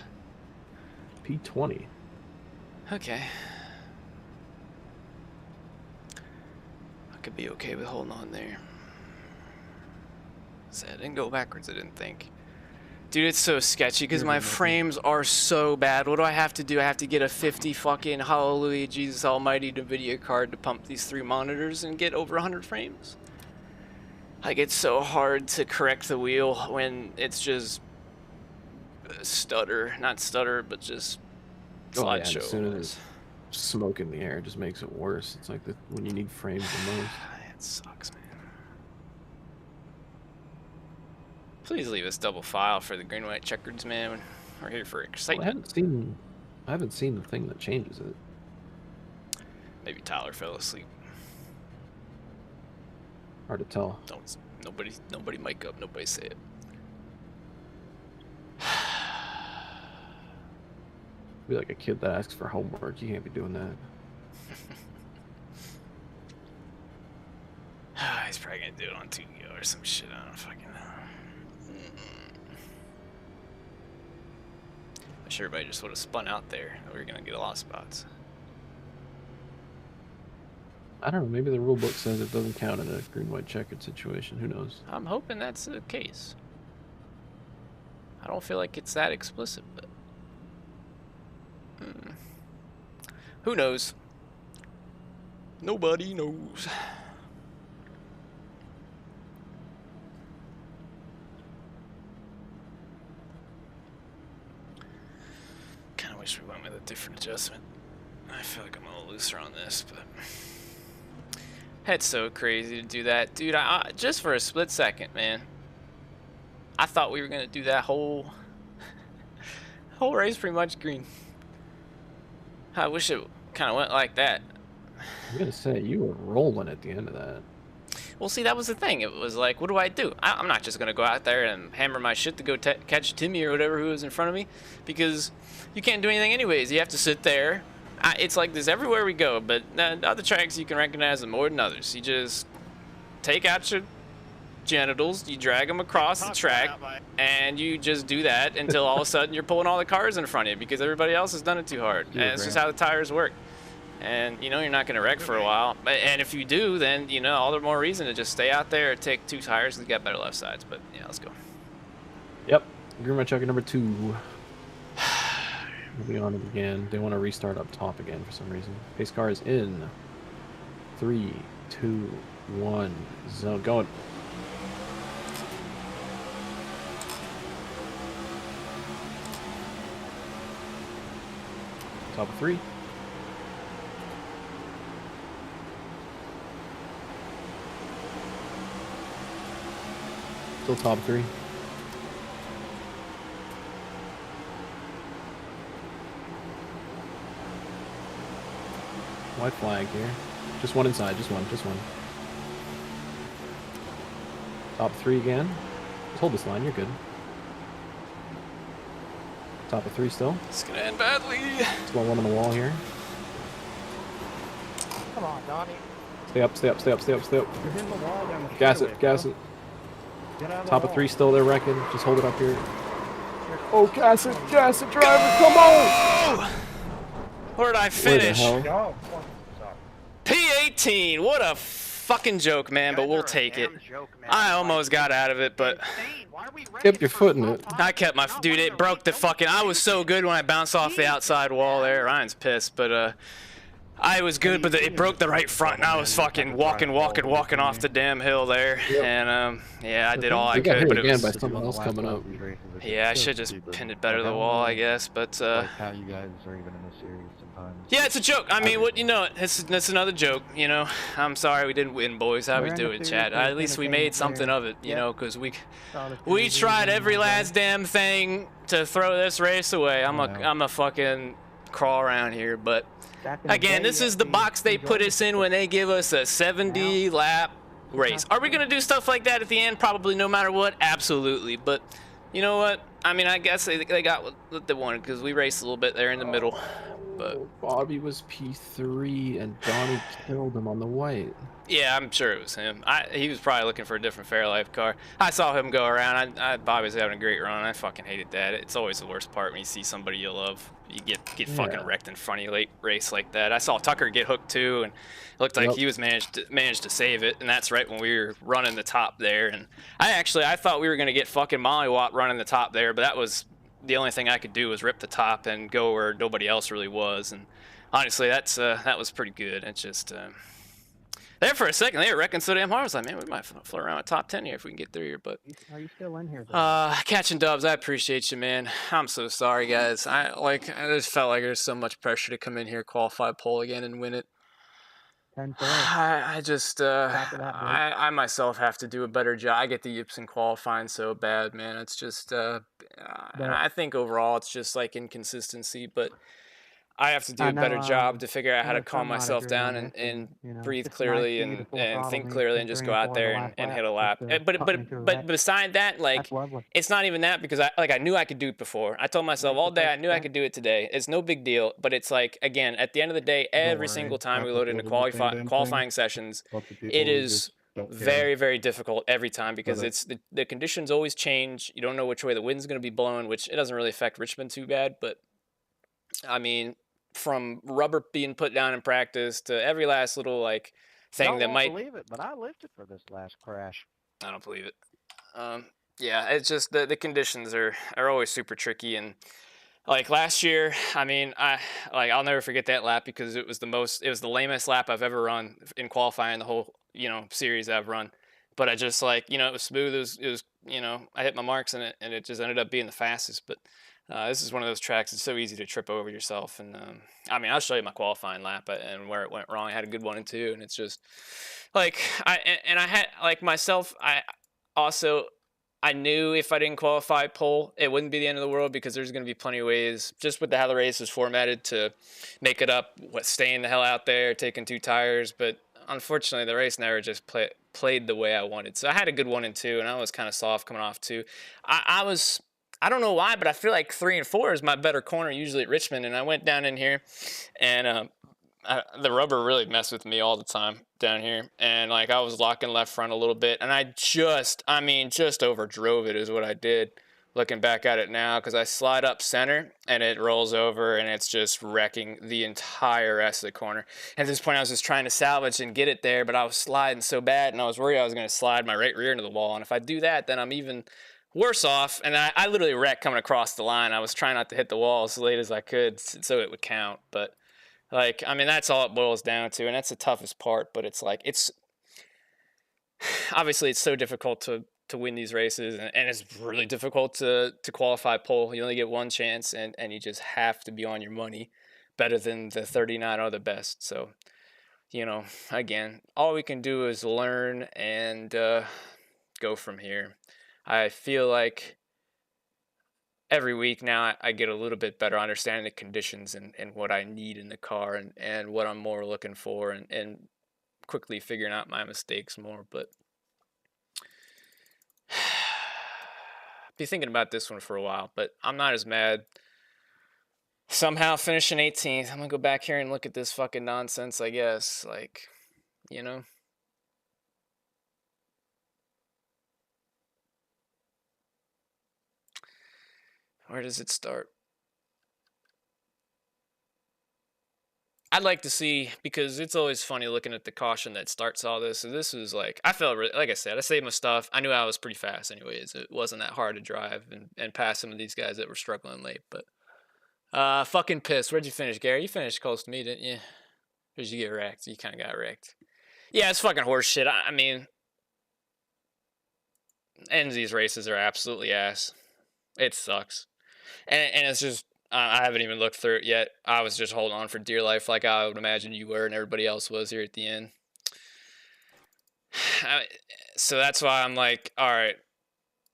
P20. Okay. I could be okay with holding on there. So I didn't go backwards, I didn't think. Dude, it's so sketchy because my frames are so bad. What do I have to do? I have to get a 50 fucking hallelujah Jesus almighty NVIDIA card to pump these 3 monitors and get over 100 frames. Like, it's so hard to correct the wheel when it's just stutter. Not stutter, but just slideshow. As soon as smoke in the air, it just makes it worse. It's like when you need frames the most. It sucks, man. Please leave us double file for the green, white, checkers, man. We're here for excitement. Well, I haven't seen the thing that changes it. Maybe Tyler fell asleep. Hard to tell. Nobody mic up. Nobody say it. Be like a kid that asks for homework. You can't be doing that. He's probably gonna do it on 2Go or some shit. I don't fucking know. I'm sure everybody just would have spun out there. We were gonna get a lot of spots. I don't know. Maybe the rule book says it doesn't count in a green, white, checkered situation. Who knows? I'm hoping that's the case. I don't feel like it's that explicit, but who knows? Nobody knows. Kind of wish we went with a different adjustment. I feel like I'm a little looser on this, but it's so crazy to do that, dude. I just for a split second, man. I thought we were gonna do that whole race pretty much green. I wish it kind of went like that. I'm gonna say you were rolling at the end of that. Well, see, that was the thing. It was like, what do I do? I'm not just gonna go out there and hammer my shit to go catch Timmy or whatever who was in front of me, because you can't do anything anyways. You have to sit there. It's like this everywhere we go, but other tracks you can recognize them more than others. You just take out your genitals, you drag them across the track, and you just do that until all of a sudden you're pulling all the cars in front of you because everybody else has done it too hard. And it's just how the tires work. And you know you're not going to wreck for a while. And if you do, then you know all the more reason to just stay out there and take 2 tires and get better left sides. But yeah, let's go. Yep. Green, white, checker number 2. Moving on again. They want to restart up top again for some reason. Pace car is in. 3, 2, 1. Zone going. Top of 3. Still top 3. White flag here. Just one inside, just one. Top 3 again. Just hold this line, you're good. Top of 3 still. It's gonna end badly. Still one on the wall here. Come on, Donnie. Stay up. You're hitting the wall down the Gas straightaway, it, gas bro. it. Get out of the Top of wall. 3 still there, wrecking. Just hold it up here. Oh, gas it, driver, come on! Where'd I finish? Where the hell? Go. P18. What a fucking joke, man, but we'll take it. I almost got out of it, but Kept your foot in it. I kept my dude. It broke the fucking. I was so good when I bounced off the outside wall there. Ryan's pissed, but I was good, but it broke the right front, and I was fucking walking off the damn hill there, and yeah, I did all I We got could, hit but it again was. by someone else coming up. Yeah, I should just pinned it better to the wall, I guess, but Like how you guys are even in the series sometimes. yeah, it's a joke. I mean, what you know, it's another joke. You know, I'm sorry we didn't win, boys. How we do it, chat? At least we made something of it, you know, because we tried every last damn thing to throw this race away. I'm a fucking crawl around here, but again, this is the box they put us in when they give us a 70 lap race. Are we gonna do stuff like that at the end? Probably, no matter what. Absolutely, but you know what? I mean, I guess they got what they wanted because we raced a little bit there in the middle. But Bobby was P3 and Donnie killed him on the white. yeah, I'm sure it was him. He was probably looking for a different Fairlife car. I saw him go around. Bobby was having a great run. I fucking hated that. It's always the worst part when you see somebody you love. You get fucking wrecked in front of you late race like that. I saw Tucker get hooked too, and it looked like he was managed to save it. And that's right when we were running the top there. And I thought we were gonna get fucking mollywop running the top there, but that was the only thing I could do was rip the top and go where nobody else really was. And honestly, that was pretty good. It's just. There for a second, they were wrecking so damn hard. I was like, man, we might float around a top 10 here if we can get through here. But Are you still in here? catching dubs, I appreciate you, man. I'm so sorry, guys. I just felt like there's so much pressure to come in here, qualify pole again, and win it. 10-4. I myself have to do a better job. I get the yips in qualifying so bad, man. It's just, I think overall it's just like inconsistency, but I have to do a better job to figure out how to calm myself down and breathe clearly and think clearly and just go out there and hit a lap. But beside that, like, it's not even that because I knew I could do it before. I told myself all day I knew I could do it today. It's no big deal. But it's like, again, at the end of the day, every single time we load into qualifying sessions, it is very, very difficult every time because it's the conditions always change. You don't know which way the wind's going to be blowing, which it doesn't really affect Richmond too bad. But I mean, from rubber being put down in practice to every last little like thing that might. I don't believe it, but I lived it for this last crash. I don't believe it. Yeah, it's just the conditions are always super tricky, and like last year, I mean, I'll never forget that lap because it was the lamest lap I've ever run in qualifying the whole series I've run. But I just it was smooth. It was I hit my marks in it, and it just ended up being the fastest. But this is one of those tracks. It's so easy to trip over yourself, and I mean, I'll show you my qualifying lap and where it went wrong. I had a good 1 and 2, and it's just like I had like myself. I knew if I didn't qualify pole, it wouldn't be the end of the world because there's going to be plenty of ways, just with how the race was formatted, to make it up. Staying the hell out there, taking 2 tires, but unfortunately, the race never just played the way I wanted. So I had a good 1 and 2, and I was kind of soft coming off 2. I don't know why, but I feel like 3 and 4 is my better corner usually at Richmond. And I went down in here, and the rubber really messed with me all the time down here. And like I was locking left front a little bit, and I just overdrove it is what I did. Looking back at it now, because I slide up center and it rolls over and it's just wrecking the entire rest of the corner. At this point, I was just trying to salvage and get it there, but I was sliding so bad, and I was worried I was going to slide my right rear into the wall. And if I do that, then I'm even worse off. And I literally wrecked coming across the line. I was trying not to hit the wall as late as I could so it would count. But like, I mean, that's all it boils down to, and that's the toughest part. But it's like, obviously it's so difficult to win these races, and it's really difficult to qualify pole. You only get one chance, and you just have to be on your money, better than the 39 or the best. So, again, all we can do is learn and go from here. I feel like every week now I get a little bit better understanding the conditions and what I need in the car and what I'm more looking for, and quickly figuring out my mistakes more. But be thinking about this one for a while, but I'm not as mad. Somehow finishing 18th. I'm gonna go back here and look at this fucking nonsense, I guess. Like, where does it start? I'd like to see, because it's always funny looking at the caution that starts all this. So this was like, I felt really, like I said, I saved my stuff. I knew I was pretty fast anyways. It wasn't that hard to drive and pass some of these guys that were struggling late. But fucking pissed. Where'd you finish, Gary? You finished close to me, didn't you? Or did you get wrecked? You kind of got wrecked. Yeah, it's fucking horse shit. I mean, ends of these races are absolutely ass. It sucks. And it's just, I haven't even looked through it yet. I was just holding on for dear life like I would imagine you were and everybody else was here at the end. So that's why I'm like, all right,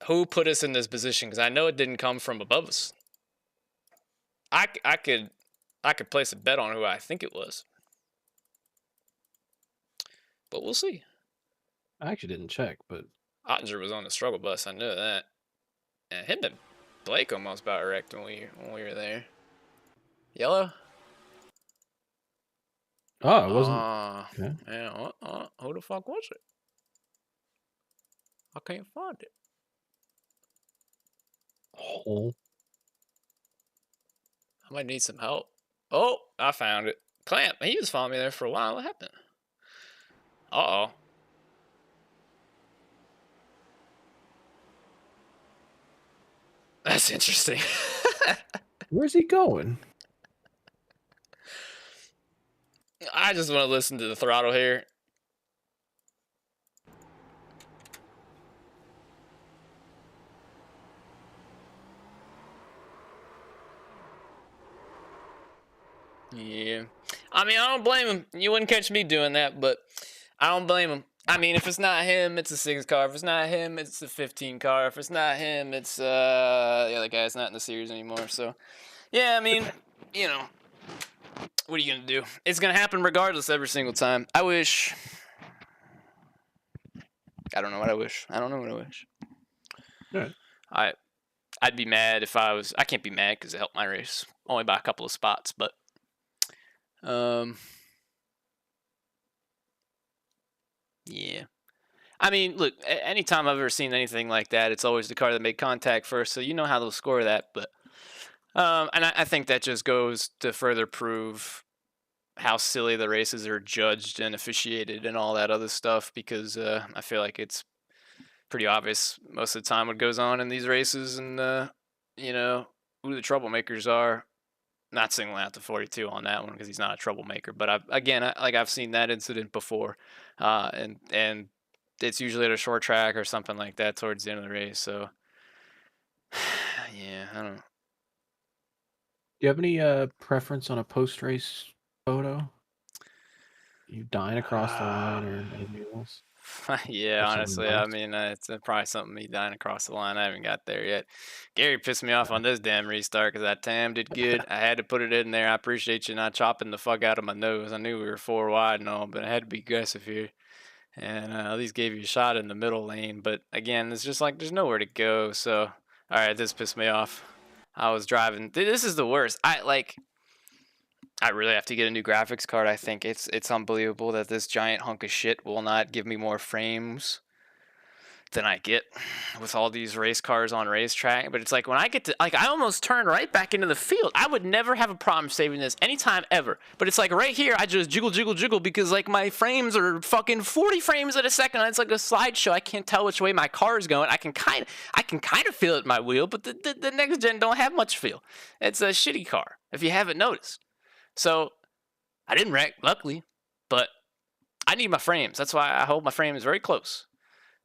who put us in this position? Because I know it didn't come from above us. I could place a bet on who I think it was. But we'll see. I actually didn't check, but Ottinger was on the struggle bus. I know that. And him and Blake almost about wrecked when we were there. Yellow? Oh, it wasn't. Okay. Yeah. Who the fuck was it? I can't find it. Hole. I might need some help. Oh, I found it. Clamp. He was following me there for a while. What happened? Uh-oh. That's interesting. Where's he going? I just want to listen to the throttle here. Yeah. I mean, I don't blame him. You wouldn't catch me doing that, but I don't blame him. I mean, if it's not him, it's a 6 car. If it's not him, it's a 15 car. If it's not him, it's the other guy's not in the series anymore. So, yeah, I mean, you know, what are you going to do? It's going to happen regardless every single time. I wish. I don't know what I wish. I don't know what I wish. Yeah. I'd be mad if I was. I can't be mad because it helped my race. Only by a couple of spots, but. Yeah. I mean, look, anytime I've ever seen anything like that, it's always the car that made contact first, so you know how they'll score that. But, and I think that just goes to further prove how silly the races are judged and officiated and all that other stuff, because I feel like it's pretty obvious most of the time what goes on in these races and, you know, who the troublemakers are. Not singling out the 42 on that one because he's not a troublemaker, but I've seen that incident before, and it's usually at a short track or something like that towards the end of the race. So, yeah, I don't know. Do you have any preference on a post-race photo? You dying across the line or anything else? Yeah, Or something honestly, else? I mean, it's probably something me dying across the line. I haven't got there yet. Gary pissed me off on this damn restart because that TAM did good. I had to put it in there. I appreciate you not chopping the fuck out of my nose. I knew we were 4 wide and all, but I had to be aggressive here. And at least gave you a shot in the middle lane. But again, it's just like there's nowhere to go. So, all right, this pissed me off. I was driving. This is the worst. I really have to get a new graphics card. I think it's unbelievable that this giant hunk of shit will not give me more frames than I get with all these race cars on racetrack. But it's like when I get to, like, I almost turned right back into the field. I would never have a problem saving this anytime ever. But it's like right here, I just jiggle because like my frames are fucking 40 frames at a second. It's like a slideshow. I can't tell which way my car is going. I can kind of feel it in my wheel, but the next gen don't have much feel. It's a shitty car, if you haven't noticed. So I didn't wreck, luckily, but I need my frames. That's why I hold my frames very close.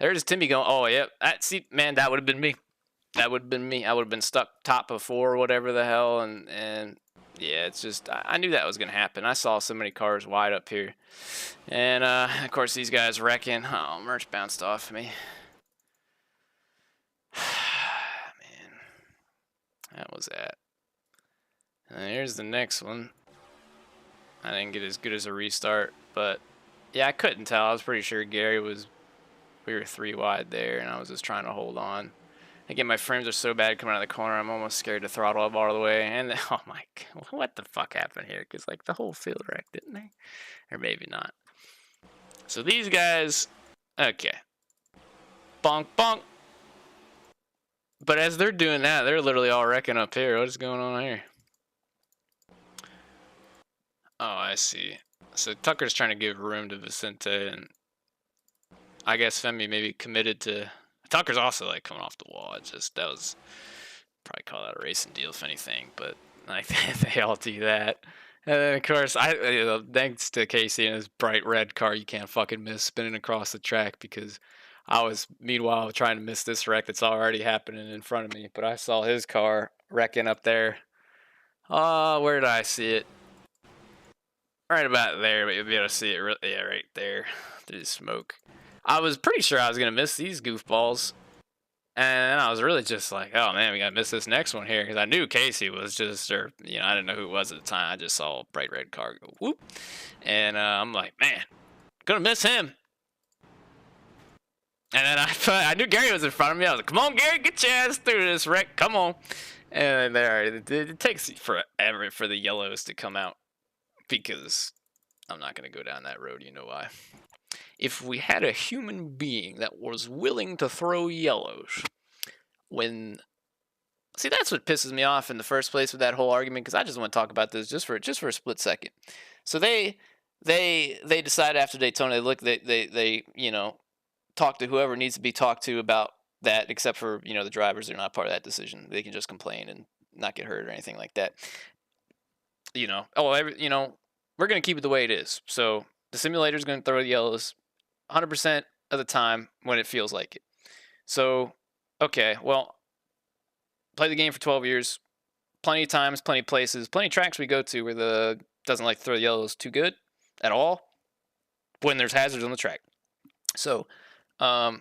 There's Timmy going, oh, yeah, see, man, that would have been me. That would have been me. I would have been stuck top of 4 or whatever the hell, and yeah, it's just, I knew that was going to happen. I saw so many cars wide up here, and, of course, these guys wrecking. Oh, merch bounced off me. Man, that was that. And here's the next one. I didn't get as good as a restart, but yeah, I couldn't tell. I was pretty sure Gary was, we were 3 wide there, and I was just trying to hold on. Again, my frames are so bad coming out of the corner, I'm almost scared to throttle up all the way. And then, oh my God, what the fuck happened here? Because like the whole field wrecked, didn't they? Or maybe not. So these guys, okay. Bonk, bonk. But as they're doing that, they're literally all wrecking up here. What is going on here? Oh, I see. So Tucker's trying to give room to Vicente, and I guess Femi maybe committed to. Tucker's also like coming off the wall. It's just, that was probably call that a racing deal if anything, but like they all do that. And then of course, thanks to Casey and his bright red car, you can't fucking miss spinning across the track, because I was meanwhile trying to miss this wreck that's already happening in front of me, but I saw his car wrecking up there. Where did I see it? Right about there, but you'll be able to see it. Yeah, right there through the smoke. I was pretty sure I was gonna miss these goofballs, and I was really just like, "Oh man, we gotta miss this next one here," because I knew Casey was just, or you know, I didn't know who it was at the time. I just saw a bright red car go whoop, and I'm like, "Man, gonna miss him." And then I knew Gary was in front of me. I was like, "Come on, Gary, get your ass through this wreck. Come on." And there, it takes forever for the yellows to come out, because I'm not going to go down that road. You know why? If we had a human being that was willing to throw yellows when... See, that's what pisses me off in the first place with that whole argument, because I just want to talk about this just for a split second. So they decide after Daytona, they talk to whoever needs to be talked to about that, except for, the drivers. They're not part of that decision. They can just complain and not get hurt or anything like that. We're going to keep it the way it is. So the simulator is going to throw the yellows 100% of the time when it feels like it. So, okay, well, play the game for 12 years. Plenty of times, plenty of places, plenty of tracks we go to where the doesn't like to throw the yellows too good at all when there's hazards on the track. So, I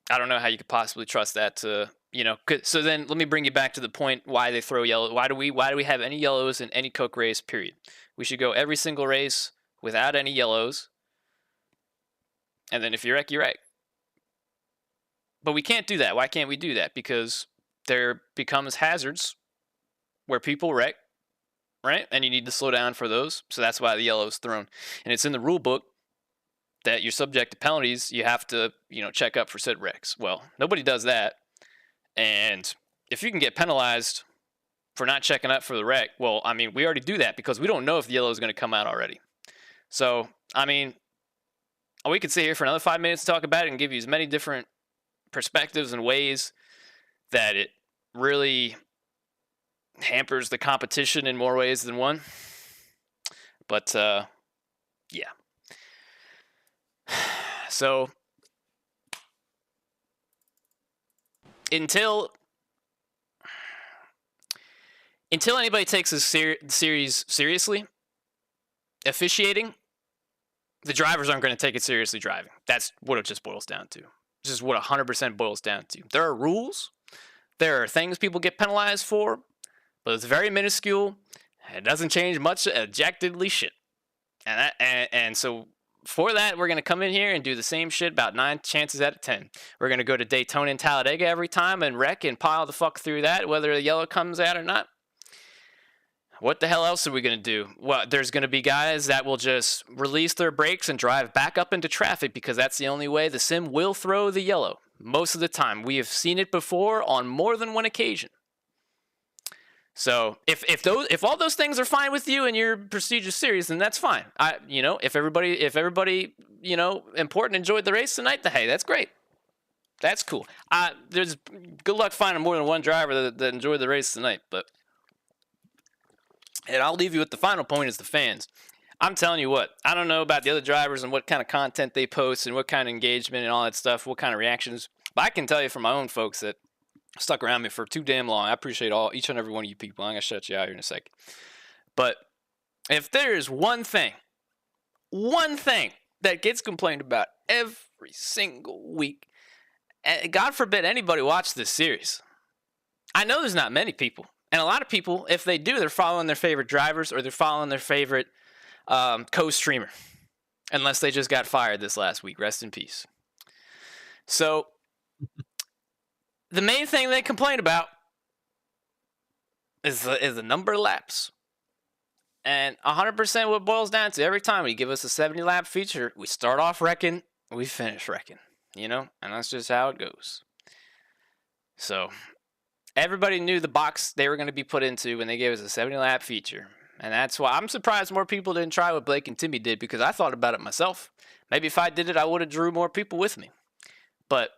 don't know how you could possibly trust that to, so then let me bring you back to the point why they throw yellow. Why do we have any yellows in any Coke race, period? We should go every single race without any yellows. And then if you wreck, you wreck. But we can't do that. Why can't we do that? Because there becomes hazards where people wreck, right? And you need to slow down for those. So that's why the yellow is thrown. And it's in the rule book that you're subject to penalties. You have to, check up for said wrecks. Well, nobody does that. And if you can get penalized for not checking up for the wreck, well, we already do that because we don't know if the yellow is going to come out already. So, we could sit here for another 5 minutes to talk about it and give you as many different perspectives and ways that it really hampers the competition in more ways than one. But, yeah. So, until anybody takes this series seriously, officiating, the drivers aren't going to take it seriously driving. That's what it just boils down to. This is what 100% boils down to. There are rules. There are things people get penalized for, but it's very minuscule. It doesn't change much, objectively shit. And so for that, we're going to come in here and do the same shit about 9 chances out of 10. We're going to go to Daytona and Talladega every time and wreck and pile the fuck through that, whether the yellow comes out or not. What the hell else are we going to do? Well, there's going to be guys that will just release their brakes and drive back up into traffic because that's the only way the sim will throw the yellow. Most of the time. We have seen it before on more than one occasion. So if all those things are fine with you and your procedure serious, then that's fine. If everybody important enjoyed the race tonight, then hey, that's great. That's cool. There's good luck finding more than one driver that enjoyed the race tonight, and I'll leave you with the final point is the fans. I'm telling you what, I don't know about the other drivers and what kind of content they post and what kind of engagement and all that stuff, what kind of reactions. But I can tell you from my own folks that stuck around me for too damn long. I appreciate each and every one of you people. I'm going to shut you out here in a second. But if there is one thing that gets complained about every single week, and God forbid anybody watch this series. I know there's not many people. And a lot of people, if they do, they're following their favorite drivers or they're following their favorite co-streamer. Unless they just got fired this last week. Rest in peace. So, the main thing they complain about is the number of laps. And 100% what it boils down to, every time we give us a 70-lap feature, we start off wrecking, we finish wrecking. And that's just how it goes. So, everybody knew the box they were going to be put into when they gave us a 70-lap feature. And that's why I'm surprised more people didn't try what Blake and Timmy did, because I thought about it myself. Maybe if I did it, I would have drew more people with me. But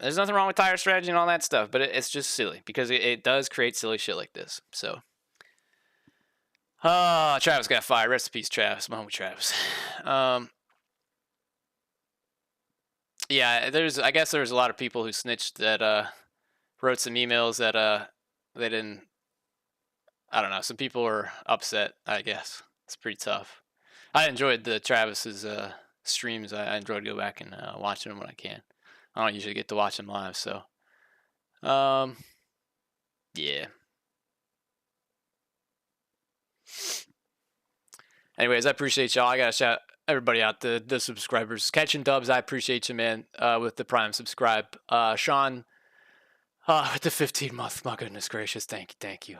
there's nothing wrong with tire strategy and all that stuff, but it's just silly, because it does create silly shit like this. So, Travis got fired. Rest in peace, Travis. My homie Travis. Yeah, I guess there was a lot of people who snitched that wrote some emails that they didn't. I don't know. Some people were upset, I guess. It's pretty tough. I enjoyed the Travis's streams. I enjoyed go back and watching them when I can. I don't usually get to watch them live, so yeah. Anyways, I appreciate y'all. I gotta shout everybody out, the subscribers. Catching Dubs, I appreciate you, man, with the Prime subscribe. Sean, with the 15-month, my goodness gracious, thank you.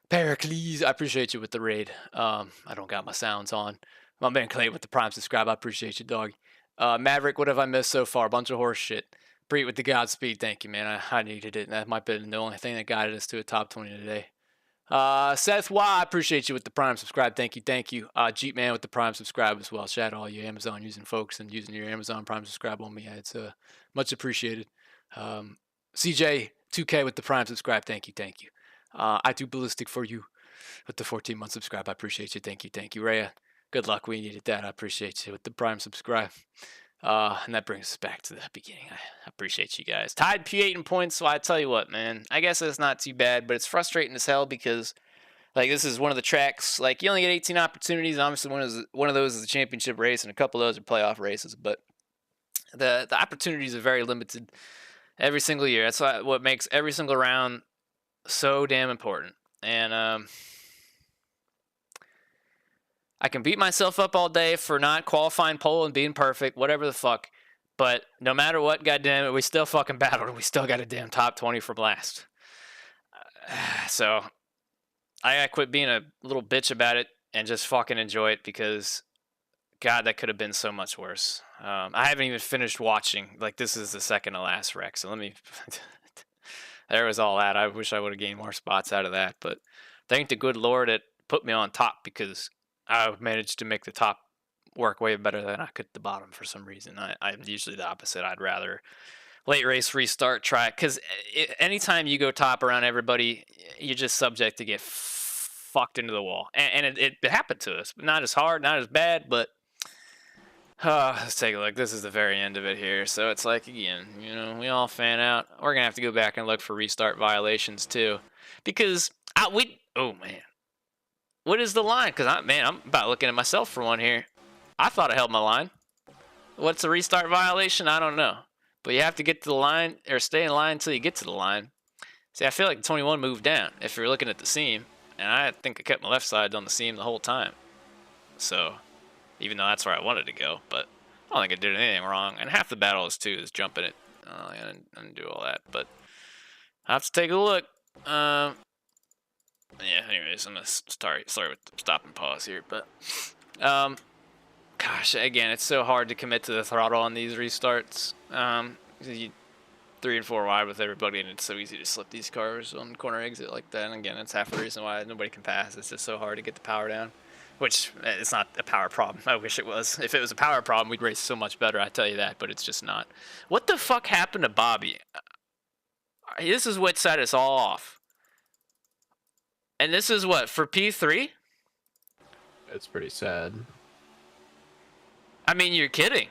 Pericles, I appreciate you with the raid. I don't got my sounds on. My man Clay with the prime subscribe. I appreciate you, dog. Maverick, what have I missed so far? Bunch of horse shit. Preet with the Godspeed. Thank you, man. I needed it. And that might have been the only thing that guided us to a top 20 today. Seth Y, I appreciate you with the prime subscribe. Thank you, thank you. Jeep Man with the prime subscribe as well. Shout out all you Amazon using folks and using your Amazon prime subscribe on me. It's much appreciated. CJ 2K with the prime subscribe. Thank you, thank you. I do ballistic for you with the 14-month subscribe. I appreciate you. Thank you, thank you. Rhea, good luck. We needed that. I appreciate you with the prime subscribe. And that brings us back to the beginning. I appreciate you guys. Tied P8 in points, so I tell you what, man. I guess it's not too bad, but it's frustrating as hell because, like, this is one of the tracks. Like, you only get 18 opportunities. Obviously, one of those is a championship race, and a couple of those are playoff races. But the opportunities are very limited every single year. That's what makes every single round so damn important. And I can beat myself up all day for not qualifying pole and being perfect, whatever the fuck. But no matter what, goddamn it, we still fucking battled. We still got a damn top 20 from last. So I gotta quit being a little bitch about it and just fucking enjoy it because, God, that could have been so much worse. I haven't even finished watching. Like, this is the second to last wreck, so let me... There was all that. I wish I would have gained more spots out of that, but thank the good Lord it put me on top because I managed to make the top work way better than I could the bottom for some reason. I'm usually the opposite. I'd rather late race restart track because anytime you go top around everybody, you're just subject to get fucked into the wall. And it happened to us. Not as hard, not as bad, but let's take a look. This is the very end of it here. So it's like, again, you know, we all fan out. We're going to have to go back and look for restart violations too. Because, oh man. What is the line? Because, I'm about looking at myself for one here. I thought I held my line. What's a restart violation? I don't know. But you have to get to the line, or stay in line until you get to the line. See, I feel like the 21 moved down if you're looking at the seam. And I think I kept my left side on the seam the whole time. So, even though that's where I wanted to go. But I don't think I did anything wrong. And half the battle is, too, is jumping it. I didn't do all that. But I have to take a look. Yeah, anyways, I'm going to start with the stop and pause here. But, gosh, again, it's so hard to commit to the throttle on these restarts. You 3 and 4 wide with everybody, and it's so easy to slip these cars on corner exit like that. And again, that's half the reason why nobody can pass. It's just so hard to get the power down, which it's not a power problem. I wish it was. If it was a power problem, we'd race so much better, I tell you that, but it's just not. What the fuck happened to Bobby? This is what set us all off. And this is what, for P3? It's pretty sad. I mean, you're kidding.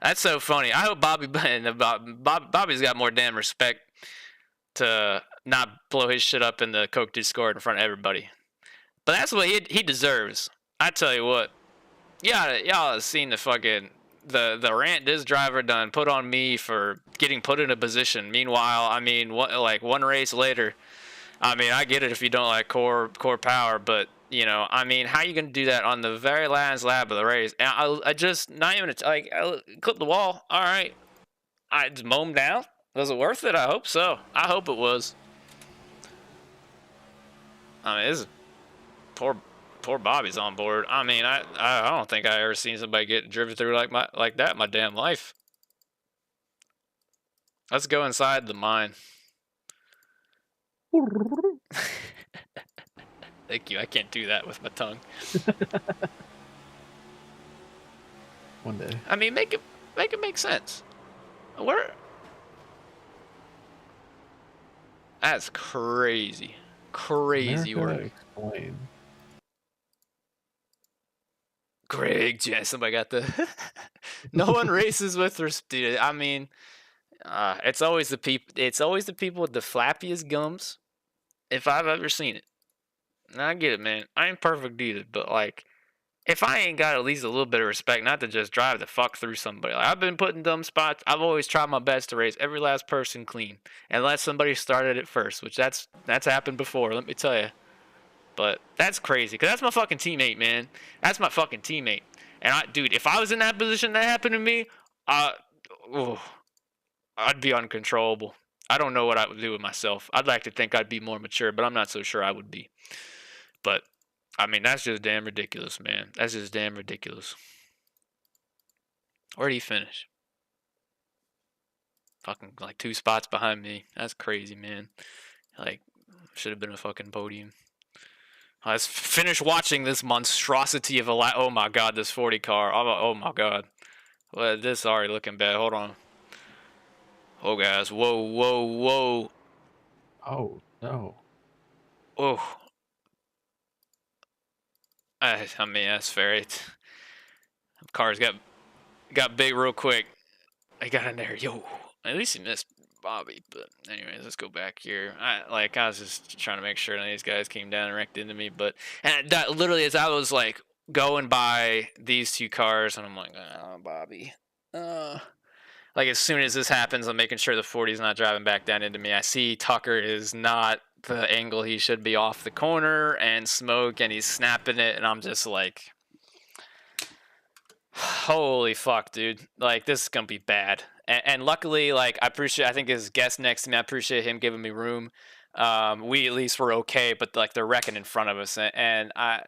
That's so funny. I hope Bobby's got more damn respect to not blow his shit up in the Coke Discord in front of everybody. But that's what he deserves. I tell you what. Y'all have seen the fucking the rant this driver done put on me for getting put in a position. Meanwhile, I mean, one race later, I mean, I get it if you don't like core power, but you know, I mean, how are you going to do that on the very last lap of the race? And I just, not even, I clipped the wall. All right. I just mow him down. Was it worth it? I hope so. I hope it was. I mean, this is poor Bobby's on board. I mean, I don't think I ever seen somebody get driven through like that in my damn life. Let's go inside the mine. Thank you. I can't do that with my tongue. One day. I mean, make it make sense. That's crazy. Crazy work. Explain. Greg, yeah, somebody got the. No one races with respect. I mean, it's always the people. It's always the people with the flappiest gums, if I've ever seen it. And I get it, man. I ain't perfect either, but like, if I ain't got at least a little bit of respect, not to just drive the fuck through somebody. Like, I've been put in dumb spots. I've always tried my best to race every last person clean, unless somebody started it first, which that's happened before. Let me tell you. But that's crazy, because that's my fucking teammate, man. That's my fucking teammate. And dude, if I was in that position that happened to me, I'd be uncontrollable. I don't know what I would do with myself. I'd like to think I'd be more mature, but I'm not so sure I would be. But, I mean, that's just damn ridiculous, man. That's just damn ridiculous. Where'd he finish? Fucking, like, 2 spots behind me. That's crazy, man. Like, should have been a fucking podium. Let's finish watching this monstrosity of a oh my god, this 40 car. Oh my god. Well, this is already looking bad. Hold on. Oh, guys. Whoa, whoa, whoa. Oh, no. Oh. I mean, that's fair. Cars got big real quick. I got in there. Yo. At least he missed Bobby. But anyways, let's go back here. I was just trying to make sure none of these guys came down and wrecked into me. But and that literally, as I was like going by these 2 cars, and I'm like, oh, Bobby. Like as soon as this happens, I'm making sure the 40 is not driving back down into me. I see Tucker is not the angle he should be off the corner, and Smoke, and he's snapping it, and I'm just like, holy fuck, dude. Like, this is going to be bad. And luckily, like, I think his guest next to me, I appreciate him giving me room. We at least were okay, but, like, they're wrecking in front of us. And I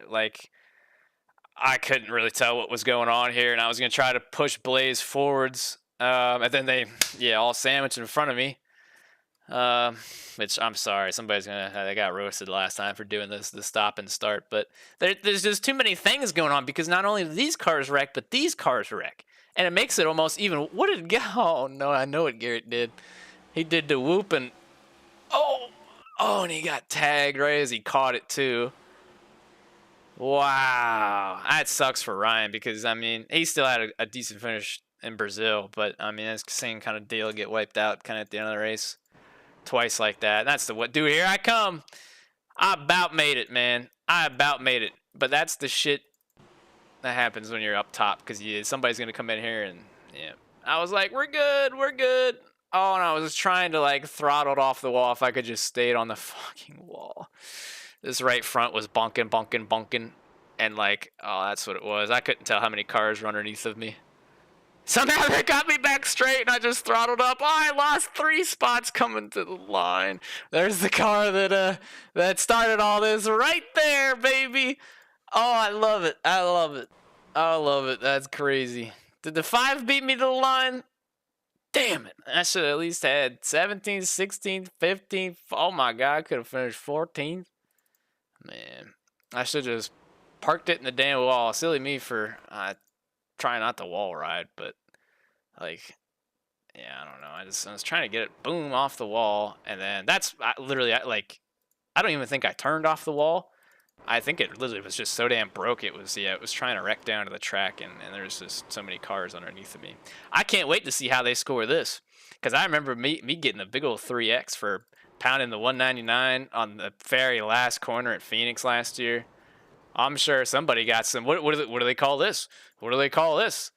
couldn't really tell what was going on here, and I was going to try to push Blaze forwards. And then they all sandwiched in front of me. Which I'm sorry, they got roasted last time for doing the stop and start, but there's just too many things going on because not only do these cars wreck, but these cars wreck, and it makes it almost even. What did oh no, I know what Garrett did. He did the whoop and and he got tagged right as he caught it too. Wow, that sucks for Ryan because I mean he still had a decent finish in Brazil, but I mean it's the same kind of deal, get wiped out kind of at the end of the race. Twice like that. That's the what. Dude, here I come. I about made it, man. I about made it. But that's the shit that happens when you're up top because somebody's going to come in here and, yeah. I was like, we're good. We're good. Oh, and I was just trying to, like, throttle it off the wall if I could just stay on the fucking wall. This right front was bunking. And, like, oh, that's what it was. I couldn't tell how many cars were underneath of me. Somehow they got me back straight, and I just throttled up. Oh, I lost 3 spots coming to the line. There's the car that started all this right there, baby. Oh, I love it. I love it. That's crazy. Did the 5 beat me to the line? Damn it. I should have at least had 17th, 16th, 15th. Oh, my God. I could have finished 14th. Man, I should have just parked it in the damn wall. Silly me for... trying not to wall ride, but like, yeah, I don't know. I was trying to get it boom off the wall, and then that's I don't even think I turned off the wall. I think it literally was just so damn broke. It was trying to wreck down to the track, and there's just so many cars underneath of me. I can't wait to see how they score this, because I remember me getting a big old 3X for pounding the 199 on the very last corner at Phoenix last year. I'm sure somebody got some. What do they call this? What do they call this?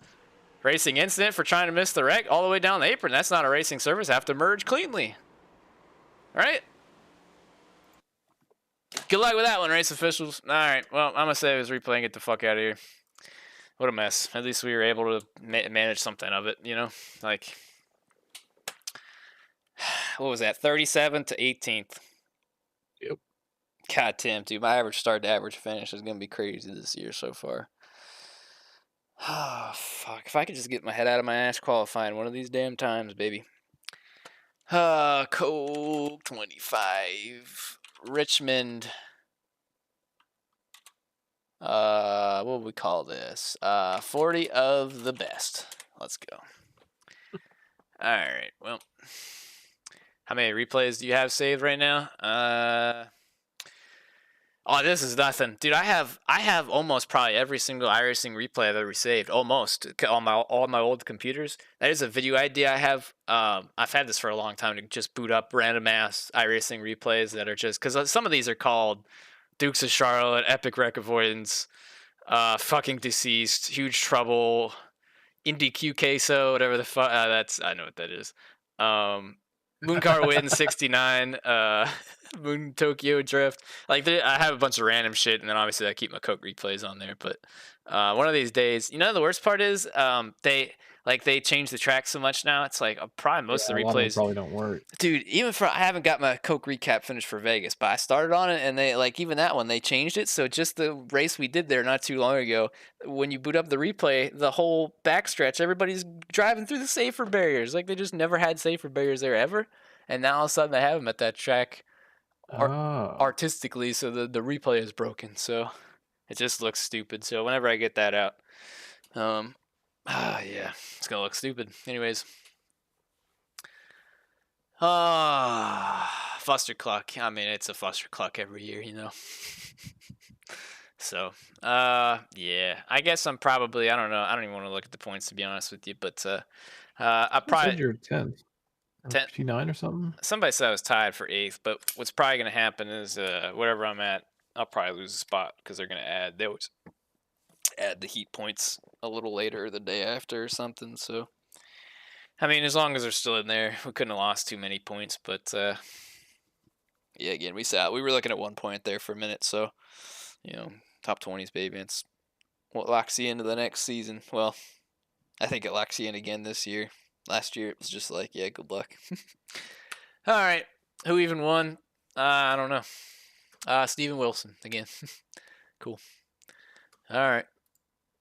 Racing incident for trying to miss the wreck all the way down the apron. That's not a racing service. Have to merge cleanly. All right. Good luck with that one, race officials. All right. Well, I'm gonna say I was replaying. Get the fuck out of here. What a mess. At least we were able to manage something of it. You know, like what was that? 37th to 18th. Yep. God damn, dude. My average start to average finish is going to be crazy this year so far. Oh, fuck. If I could just get my head out of my ass qualifying one of these damn times, baby. Coke 25. Richmond. What would we call this? 40 of the best. Let's go. All right. Well, how many replays do you have saved right now? Oh, this is nothing, dude. I have almost probably every single iRacing replay I've ever saved, almost on all my old computers. That is a video idea I have. I've had this for a long time to just boot up random ass iRacing replays that are just because some of these are called Dukes of Charlotte, Epic Wreck Avoidance, fucking Deceased, Huge Trouble, Indy Q Queso, whatever the fuck. I know what that is. Mooncar Win 69. Moon Tokyo Drift. Like I have a bunch of random shit, and then obviously I keep my Coke replays on there. But one of these days, the worst part is they change the track so much now. It's like probably Yeah, most of a the lot of them replays. probably don't work. Dude, I haven't got my Coke recap finished for Vegas, but I started on it, and they even that one they changed it. So just the race we did there not too long ago, when you boot up the replay, the whole backstretch, everybody's driving through the safer barriers. Like they just never had safer barriers there ever, and now all of a sudden they have them at that track, Oh. artistically. So the replay is broken. So it just looks stupid. So whenever I get that out, yeah, it's gonna look stupid. Anyways. Fuster Cluck. I mean, it's a Fuster Cluck every year, So, yeah. I guess I'm probably, I don't know. I don't even want to look at the points, to be honest with you. But I You probably said you're 10th. Or 10. 59 or something? Somebody said I was tied for 8th. But what's probably going to happen is whatever I'm at, I'll probably lose a spot because they're going to they always add the heat points a little later the day after or something. So. I mean, as long as they're still in there, we couldn't have lost too many points. But, yeah, again, we were looking at 1 point there for a minute. So, top 20s, baby. It's what locks you into the next season. Well, I think it locks you in again this year. Last year, it was just like, yeah, good luck. All right. Who even won? I don't know. Steven Wilson, again. Cool. All right.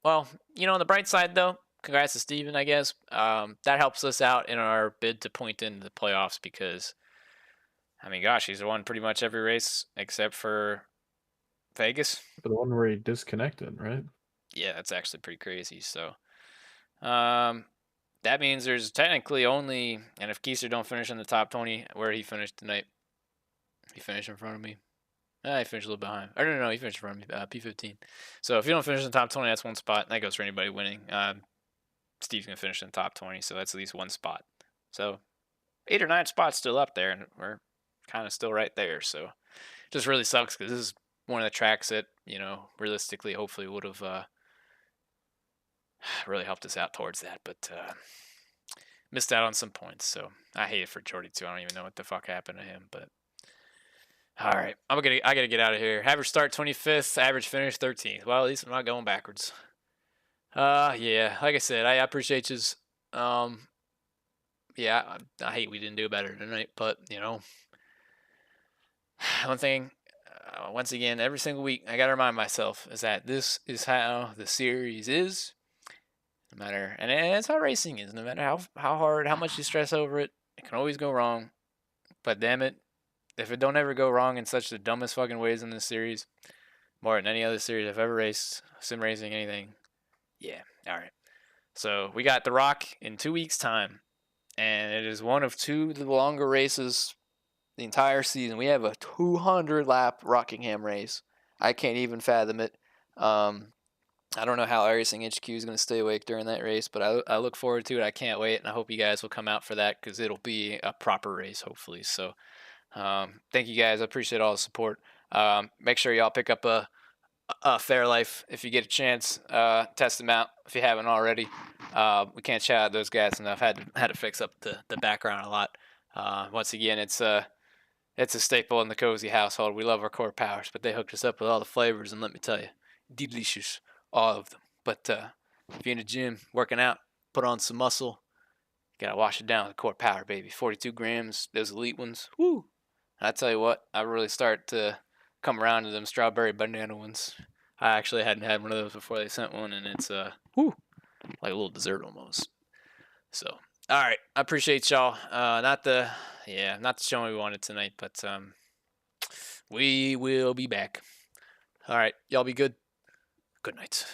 Well, on the bright side, though, congrats to Steven, I guess. That helps us out in our bid to point into the playoffs because, I mean, gosh, he's won pretty much every race except for Vegas. But the one where he disconnected, right? Yeah, that's actually pretty crazy. So, that means there's technically only, and if Keiser don't finish in the top 20, where he finished tonight, he finished in front of me. He finished a little behind. Or no, he finished in front of me, P15. So if you don't finish in the top 20, that's one spot. And that goes for anybody winning. Steve's going to finish in the top 20, so that's at least one spot. So 8 or 9 spots still up there, and we're kind of still right there. So it just really sucks because this is one of the tracks that, realistically, hopefully would have really helped us out towards that. But missed out on some points, so I hate it for Jordy, too. I don't even know what the fuck happened to him, but all right. I got to get out of here. Average start 25th, average finish 13th. Well, at least I'm not going backwards. Yeah, like I said, I appreciate you. Yeah, I hate we didn't do better tonight, but one thing, once again, every single week, I gotta remind myself is that this is how the series is. No matter, and it's how racing is. No matter how hard, how much you stress over it, it can always go wrong. But damn it, if it don't ever go wrong in such the dumbest fucking ways in this series, more than any other series I've ever raced, sim racing, anything. Yeah, all right. So we got The Rock in 2 weeks' time, and it is one of 2 of the longer races the entire season. We have a 200-lap Rockingham race. I can't even fathom it. I don't know how iRacing HQ is going to stay awake during that race, but I look forward to it. I can't wait, and I hope you guys will come out for that because it'll be a proper race, hopefully. So thank you guys. I appreciate all the support. Make sure y'all pick up a Fairlife if you get a chance. Test them out if you haven't already. We can't shout out those guys enough. Had to fix up the background a lot. Once again, it's a staple in the Cozy household. We love our core powers, but they hooked us up with all the flavors, and let me tell you, delicious, all of them. But if you're in the gym working out, put on some muscle. You gotta wash it down with core power, baby. 42 grams, those elite ones. Woo! I tell you what, I really start to come around to them strawberry banana ones. I actually hadn't had one of those before they sent one, and it's like a little dessert almost. So, all right, I appreciate y'all. Not the showing we wanted tonight, but we will be back. All right, y'all be good. Good night.